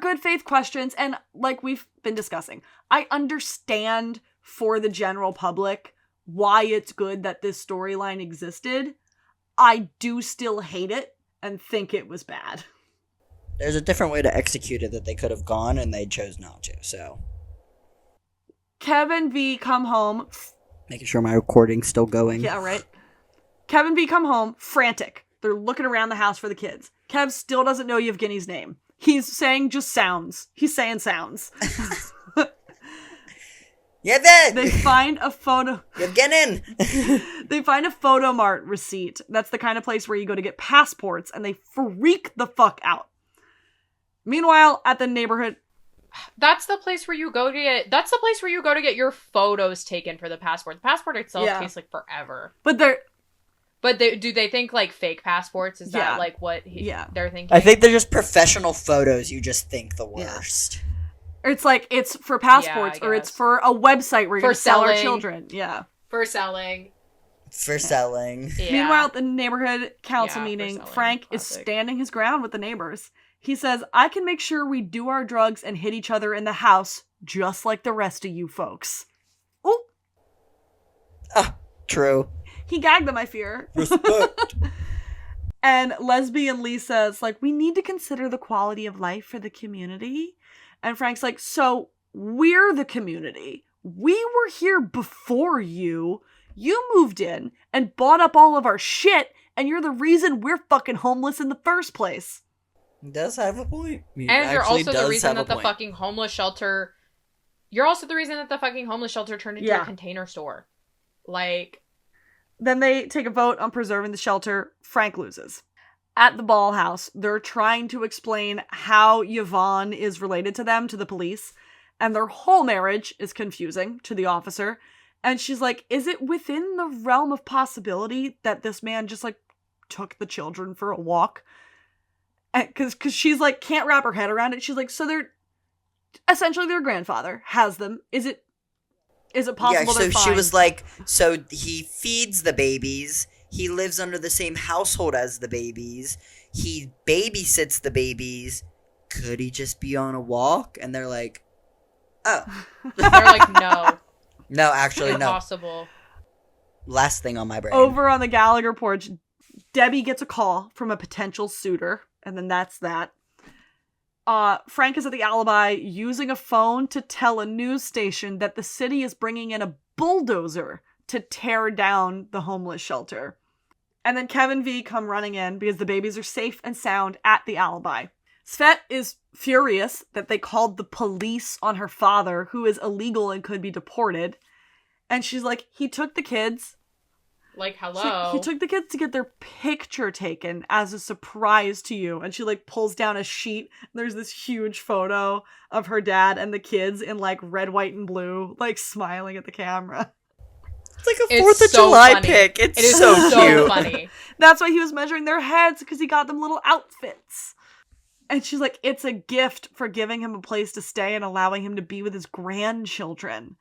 good faith questions, and like we've been discussing, I understand for the general public why it's good that this storyline existed. I do still hate it, and think it was bad. There's a different way to execute it that they could have gone, and they chose not to, so. Kev and V come home. Making sure my recording's still going. Yeah, right. Kev and V come home, frantic. They're looking around the house for the kids. Kev still doesn't know Yevgeny's name. He's saying just sounds. He's saying sounds. Yevgen! They find a photo. Yevgenin! They find a photo mart receipt. That's the kind of place where you go to get passports, and they freak the fuck out. Meanwhile, at the neighborhood... That's the place where you go to get your photos taken for the passport. The passport itself takes like forever. But do they think like fake passports? Is that like what they're thinking? I think they're just professional photos. You just think the worst. Or it's like, it's for passports, or it's for a website where you're going to sell our children. Yeah. For selling. Yeah. Meanwhile, at the neighborhood council meeting, Frank is standing his ground with the neighbors. He says, I can make sure we do our drugs and hit each other in the house, just like the rest of you folks. Ooh. True. He gagged them, I fear. Respect. And Lesbian Lee says, like, we need to consider the quality of life for the community. And Frank's like, so we're the community. We were here before you. You moved in and bought up all of our shit, and you're the reason we're fucking homeless in the first place. He does have a point. And you're also the reason that the fucking homeless shelter... You're also the reason that the fucking homeless shelter turned into a container store. Like... Then they take a vote on preserving the shelter. Frank loses. At the ball house, they're trying to explain how Yvonne is related to them, to the police, and their whole marriage is confusing to the officer. And she's like, is it within the realm of possibility that this man just, like, took the children for a walk? Because she's, like, can't wrap her head around it. She's like, so they're... Essentially, their grandfather has them. Is it possible they're fine? She was like, so he feeds the babies... He lives under the same household as the babies. He babysits the babies. Could he just be on a walk? And they're like, oh. They're like, no. No, actually, no. Impossible. Last thing on my brain. Over on the Gallagher porch, Debbie gets a call from a potential suitor. And then that's that. Frank is at the alibi using a phone to tell a news station that the city is bringing in a bulldozer to tear down the homeless shelter. And then Kevin V come running in because the babies are safe and sound at the alibi. Svet is furious that they called the police on her father, who is illegal and could be deported. And she's like, he took the kids. Like, hello. Like, he took the kids to get their picture taken as a surprise to you. And she, like, pulls down a sheet. There's this huge photo of her dad and the kids in, like, red, white, and blue, like, smiling at the camera. It's like a 4th of July funny. pic. It is so cute. Funny. That's why he was measuring their heads, because he got them little outfits. And she's like, it's a gift for giving him a place to stay and allowing him to be with his grandchildren.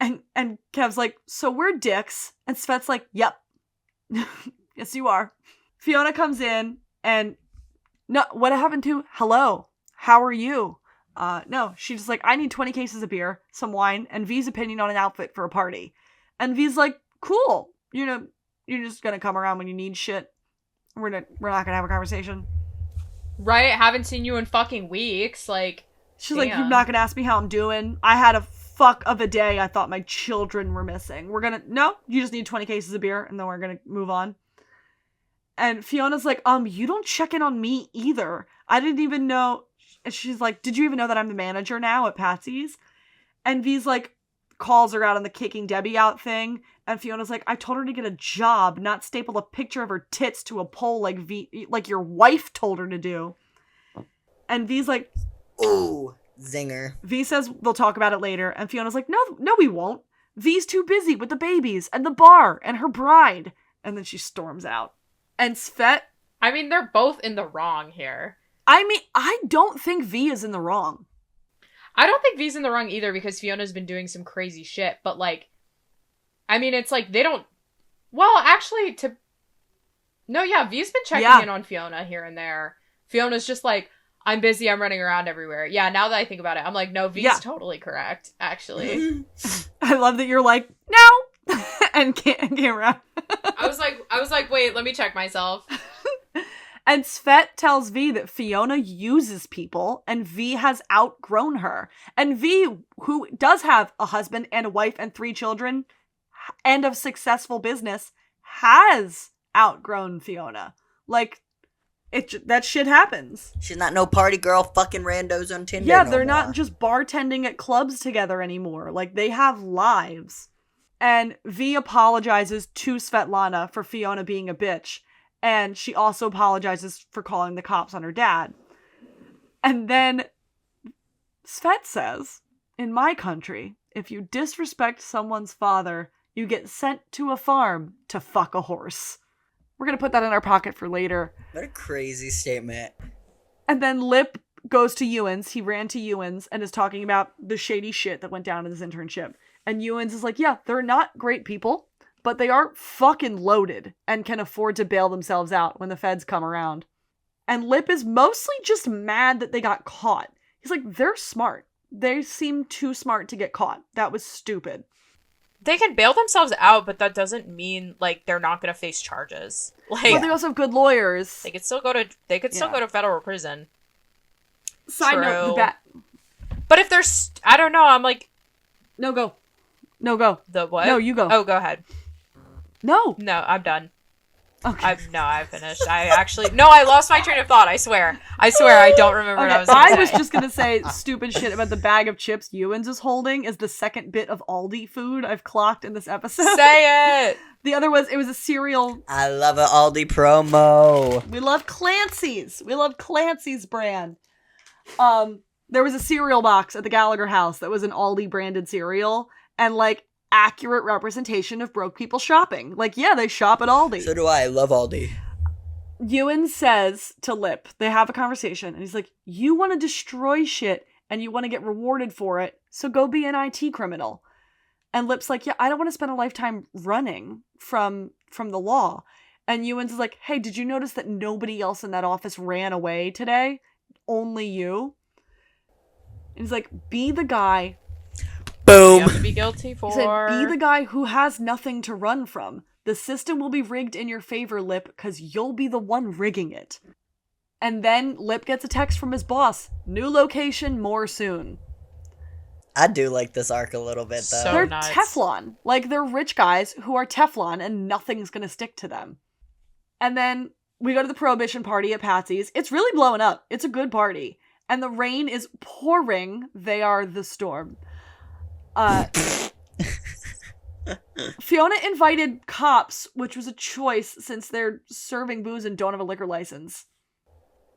And Kev's like, so we're dicks. And Svet's like, yep. Yes, you are. Fiona comes in and, no, what happened to, hello, how are you? No, she's just like, I need 20 cases of beer, some wine, and V's opinion on an outfit for a party. And V's like, cool. You know, you're just gonna come around when you need shit. We're not gonna have a conversation. Right? Haven't seen you in fucking weeks. Like, she's like, you're not gonna ask me how I'm doing. I had a fuck of a day. I thought my children were missing. No, you just need 20 cases of beer, and then we're gonna move on. And Fiona's like, you don't check in on me either. I didn't even know. And she's like, did you even know that I'm the manager now at Patsy's? And V's like, calls her out on the kicking Debbie out thing. And Fiona's like, I told her to get a job, not staple a picture of her tits to a pole like your wife told her to do. And V's like, ooh, zinger. V says they'll talk about it later. And Fiona's like, no, we won't. V's too busy with the babies and the bar and her bride. And then she storms out. And Svet, I mean, they're both in the wrong here. I mean, I don't think V is in the wrong. I don't think V's in the wrong either, because Fiona's been doing some crazy shit. But, like, I mean, it's like they don't... Well, actually, No, yeah, V's been checking in on Fiona here and there. Fiona's just like, I'm busy, I'm running around everywhere. Yeah, now that I think about it, I'm like, no, V's totally correct, actually. I love that you're like, no! and can't around. I was like, wait, let me check myself. And Svet tells V that Fiona uses people and V has outgrown her. And V, who does have a husband and a wife and 3 children and a successful business, has outgrown Fiona. Like, that shit happens. She's not no party girl fucking randos on Tinder. Yeah, no they're more. not just bartending at clubs together anymore. Like, they have lives. And V apologizes to Svetlana for Fiona being a bitch. And she also apologizes for calling the cops on her dad. And then Svet says, in my country, if you disrespect someone's father, you get sent to a farm to fuck a horse. We're going to put that in our pocket for later. What a crazy statement. And then Lip goes to Ewan's. He ran to Ewan's and is talking about the shady shit that went down in his internship. And Ewan's is like, yeah, they're not great people, but they are fucking loaded and can afford to bail themselves out when the feds come around. And Lip is mostly just mad that they got caught. He's like, they're smart. They seem too smart to get caught. That was stupid. They can bail themselves out, but that doesn't mean like they're not going to face charges. Like, But they also have good lawyers. they could still go to still go to federal prison. Side note, the bat. But if they're I don't know, I'm like, No, go. No, go. the what? No, you go. Oh, go ahead. No. No, I'm done. Okay. I finished. I lost my train of thought. I swear, I don't remember what I was gonna say. I was just gonna say stupid shit about the bag of chips Ewan's is holding is the second bit of Aldi food I've clocked in this episode. Say it! The other was, it was a cereal. I love an Aldi promo. We love Clancy's. We love Clancy's brand. There was a cereal box at the Gallagher house that was an Aldi branded cereal, and like, accurate representation of broke people shopping. Like, yeah, they shop at Aldi. So do I. Love Aldi. Ewan says to Lip, they have a conversation, and he's like, you want to destroy shit, and you want to get rewarded for it, so go be an IT criminal. And Lip's like, yeah, I don't want to spend a lifetime running from the law. And Ewan's is like, hey, did you notice that nobody else in that office ran away today? Only you? And he's like, be the guy. Boom. You have to be guilty for. He said, be the guy who has nothing to run from. The system will be rigged in your favor, Lip, because you'll be the one rigging it. And then Lip gets a text from his boss. New location, more soon. I do like this arc a little bit, though. So They're nuts. Teflon. Like, they're rich guys who are Teflon and nothing's gonna stick to them. And then we go to the Prohibition party at Patsy's. It's really blowing up. It's a good party. And the rain is pouring. They are the storm. Fiona invited cops, which was a choice since they're serving booze and don't have a liquor license.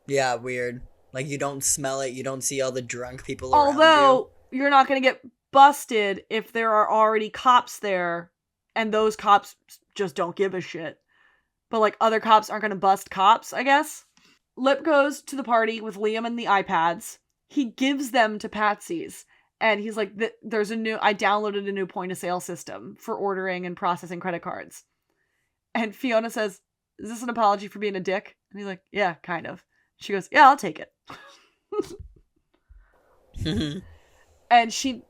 Yeah, weird. Like, you don't smell it. You don't see all the drunk people around Although, you're not going to get busted if there are already cops there, and those cops just don't give a shit. But, like, other cops aren't going to bust cops, I guess. Lip goes to the party with Liam and the iPads. He gives them to Patsy's. And he's like, I downloaded a new point of sale system for ordering and processing credit cards. And Fiona says, is this an apology for being a dick? And he's like, yeah, kind of. She goes, yeah, I'll take it. you. And she...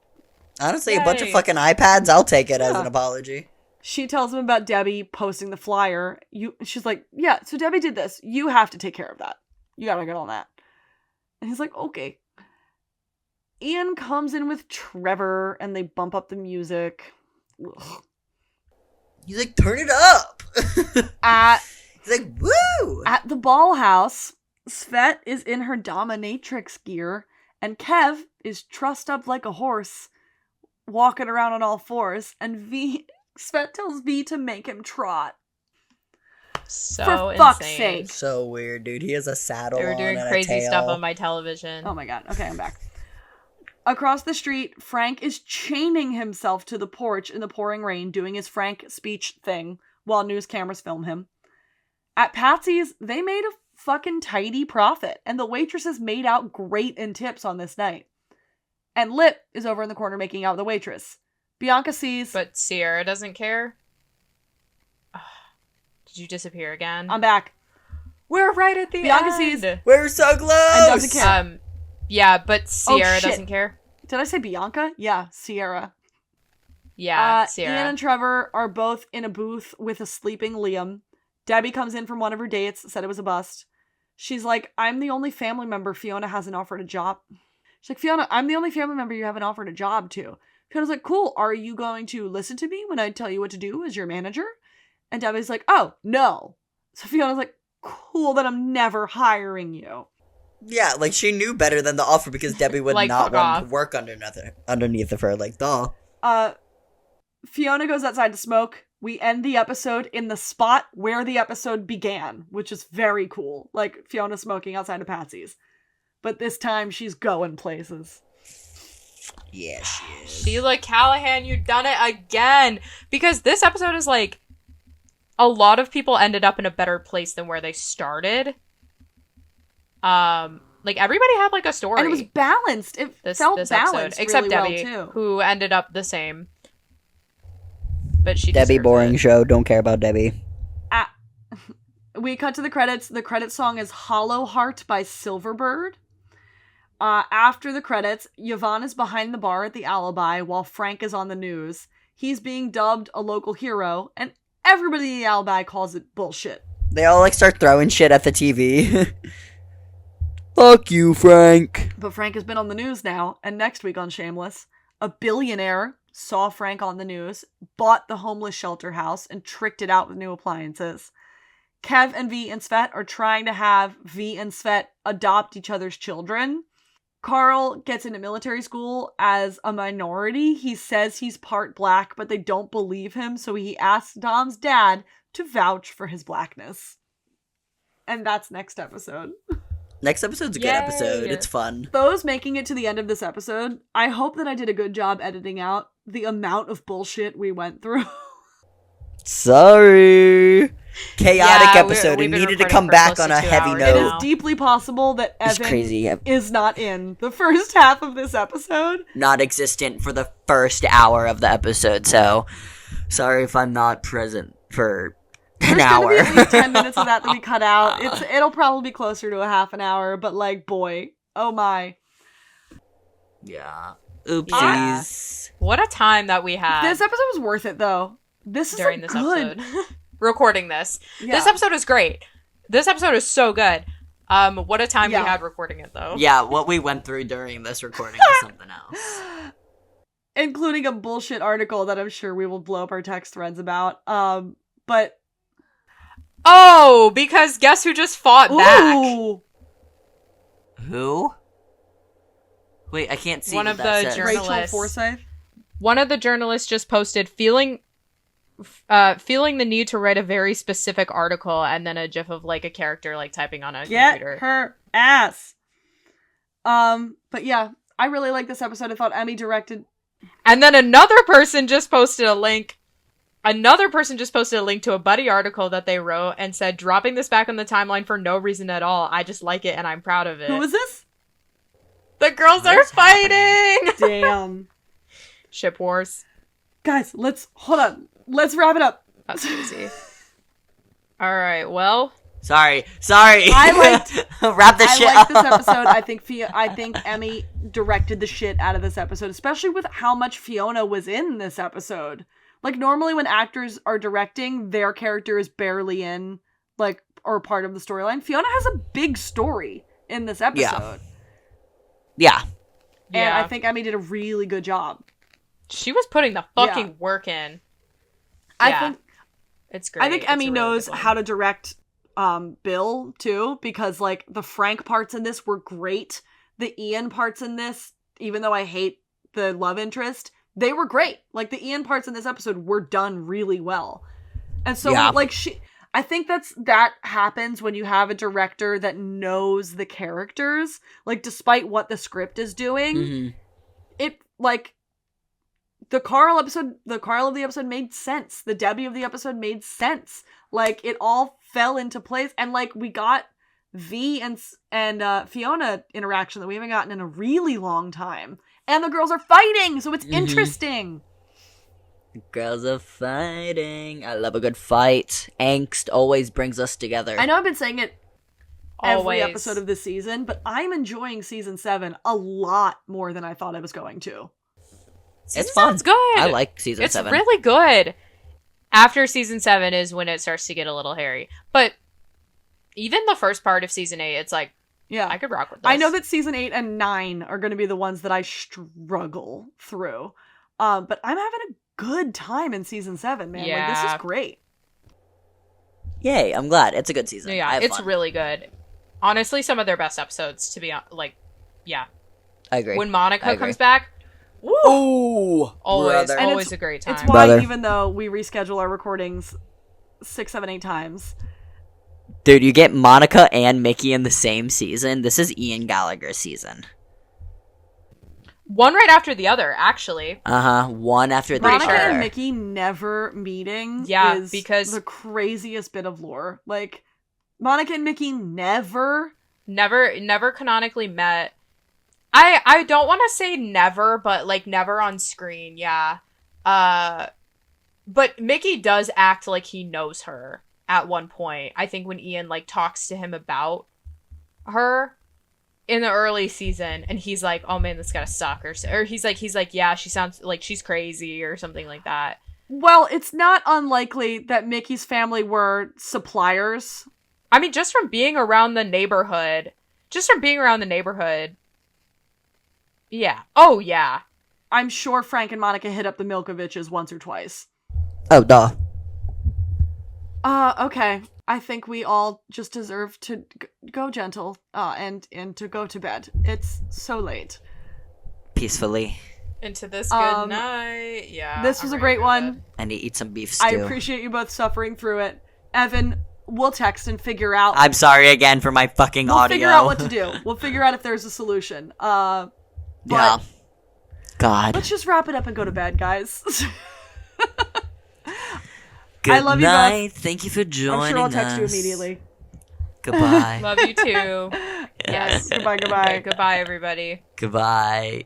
Honestly, Yay. a bunch of fucking iPads, I'll take it as an apology. She tells him about Debbie posting the flyer. She's like, yeah, so Debbie did this. You have to take care of that. You gotta get on that. And he's like, okay. Ian comes in with Trevor, and they bump up the music. Ugh. He's like, turn it up! He's like, woo! At the ball house, Svet is in her dominatrix gear, and Kev is trussed up like a horse, walking around on all fours, and Svet tells V to make him trot. So For fuck's insane. sake. So weird, dude. He has a saddle They were on doing and crazy a tail. stuff on my television. Oh my god. Okay, I'm back. Across the street, Frank is chaining himself to the porch in the pouring rain, doing his Frank speech thing while news cameras film him. At Patsy's, they made a fucking tidy profit, and the waitresses made out great in tips on this night. And Lip is over in the corner making out with the waitress. Bianca sees... But Sierra doesn't care. Ugh. Did you disappear again? I'm back. We're right at the Bianca end. sees... We're so close! And doesn't care. Yeah, but Sierra shit. doesn't care. Did I say Bianca? Yeah, Sierra. Yeah, Sierra. Ian and Trevor are both in a booth with a sleeping Liam. Debbie comes in from one of her dates, said it was a bust. she's like, I'm the only family member Fiona hasn't offered a job. She's like, Fiona, I'm the only family member you haven't offered a job to. Fiona's like, cool, are you going to listen to me when I tell you what to do as your manager? And Debbie's like, oh, no. So Fiona's like, cool, then I'm never hiring you. Yeah, like, she knew better than the offer because Debbie would Like, not fuck want off. to work underneath of her. Like, duh. Fiona goes outside to smoke. We end the episode in the spot where the episode began, which is very cool. Like, Fiona smoking outside of Patsy's. But this time, she's going places. Yeah, she is. Sheila Callahan, you done it again. Because this episode is like, a lot of people ended up in a better place than where they started. Like, everybody had, like, a story. And it was balanced. It felt this balanced episode. Except really Debbie, well, too. who ended up the same. But she Debbie, deserved boring it. show. Don't care about Debbie. We cut to the credits. The credit song is Hollow Heart by Silverbird. After the credits, Yvonne is behind the bar at the Alibi while Frank is on the news. He's being dubbed a local hero, and everybody in the Alibi calls it bullshit. They all, like, start throwing shit at the TV. Fuck you, Frank. But Frank has been on the news now, and next week on Shameless, a billionaire saw Frank on the news, bought the homeless shelter house, and tricked it out with new appliances. Kev and V and Svet are trying to have V and Svet adopt each other's children. Carl gets into military school as a minority. He says he's part black, but they don't believe him, so he asks Dom's dad to vouch for his blackness. And that's next episode. Next episode's a good Yay. episode. It's fun. Those making it to the end of this episode, I hope that I did a good job editing out the amount of bullshit we went through. Sorry. Chaotic episode. we've It been needed to recording come for back close on to a 2 heavy hours It note. is deeply possible that It's Evan crazy. is not in the first half of this episode. Not existent for the first hour of the episode, so sorry if I'm not present for an There's hour. gonna be at least 10 minutes of that we cut out. It'll probably be closer to a half an hour, but like, boy, oh my. Yeah. Oopsies. What a time that we had This episode was worth it, though. This is during a this good... episode. Recording this. Yeah. This episode is great. This episode is so good. What a time Yeah. we had recording it, though. Yeah, what we went through during this recording is something else. Including a bullshit article that I'm sure we will blow up our text threads about. But... Oh, because guess who just fought back? Ooh! Who? Wait, I can't see One what of that the says. journalists. Rachel Forsyth? One of the journalists just posted feeling the need to write a very specific article, and then a gif of like a character like typing on a Get computer. her ass. But yeah, I really like this episode. I thought Emmy directed. And then another person just posted a link. Another person just posted a link to a Buddy article that they wrote and said, dropping this back on the timeline for no reason at all. I just like it and I'm proud of it. Who was this? The girls are fighting! Damn. Ship wars. Guys, hold on. Let's wrap it up. That's crazy. Alright, well. Sorry. I liked- Wrap this shit I like up. this episode. I think Emmy directed the shit out of this episode, especially with how much Fiona was in this episode. Like, normally when actors are directing, their character is barely in, like, or part of the storyline. Fiona has a big story in this episode. Yeah. And I think Emmy did a really good job. She was putting the fucking work in. I think it's great. I think It's Emmy a really knows good one. how to direct Bill too, because like the Frank parts in this were great. The Ian parts in this, even though I hate the love interest, they were great. Like the Ian parts in this episode were done really well. And so like I think that happens when you have a director that knows the characters, like despite what the script is doing. Mm-hmm. It like the Carl of the episode made sense. The Debbie of the episode made sense. Like it all fell into place, and like we got V and Fiona interaction that we haven't gotten in a really long time, and the girls are fighting, so it's interesting. Girls are fighting. I love a good fight. Angst always brings us together. I know I've been saying it every Always. episode of this season, but I'm enjoying season 7 a lot more than I thought I was going to. It's fun. It's good. I like season 7. It's really good. After season 7 is when it starts to get a little hairy. But Even the first part of season 8, it's like, Yeah. I could rock with this. I know that season 8 and 9 are going to be the ones that I struggle through. But I'm having a good time in season 7, man. Like, this is great. Yay, I'm glad. It's a good season. Yeah, it's really good. Honestly, some of their best episodes, to be like, yeah. I agree. When Monica comes back, woo! Ooh, always brother. a great time. It's why even though we reschedule our recordings 6, 7, 8 times. Dude, you get Monica and Mickey in the same season. This is Ian Gallagher's season. One right after the other, actually. One after the Monica other. and Mickey never meeting is because the craziest bit of lore. Like, Monica and Mickey never canonically met. I don't want to say never, but like never on screen, yeah. But Mickey does act like he knows her at one point. I think when Ian like talks to him about her in the early season, and he's like, "Oh man, this gotta suck," or he's like, "Yeah, she sounds like she's crazy," or something like that. Well, it's not unlikely that Mickey's family were suppliers. I mean, just from being around the neighborhood. Yeah. Oh, yeah. I'm sure Frank and Monica hit up the Milkoviches once or twice. Oh, duh. Okay. I think we all just deserve to go gentle, and to go to bed. It's so late. Peacefully. Into this good night. Yeah. This was a great one. I need to eat some beef stew. I appreciate you both suffering through it. Evan, we'll text and figure out. I'm sorry again for my fucking audio. We'll figure out what to do. We'll figure out if there's a solution. Yeah. God. Let's just wrap it up and go to bed, guys. Good I love night. you both. Thank you for joining us. I'm sure I'll text you immediately. Goodbye. Love you too. Yes. Goodbye. Okay, goodbye, everybody. Goodbye.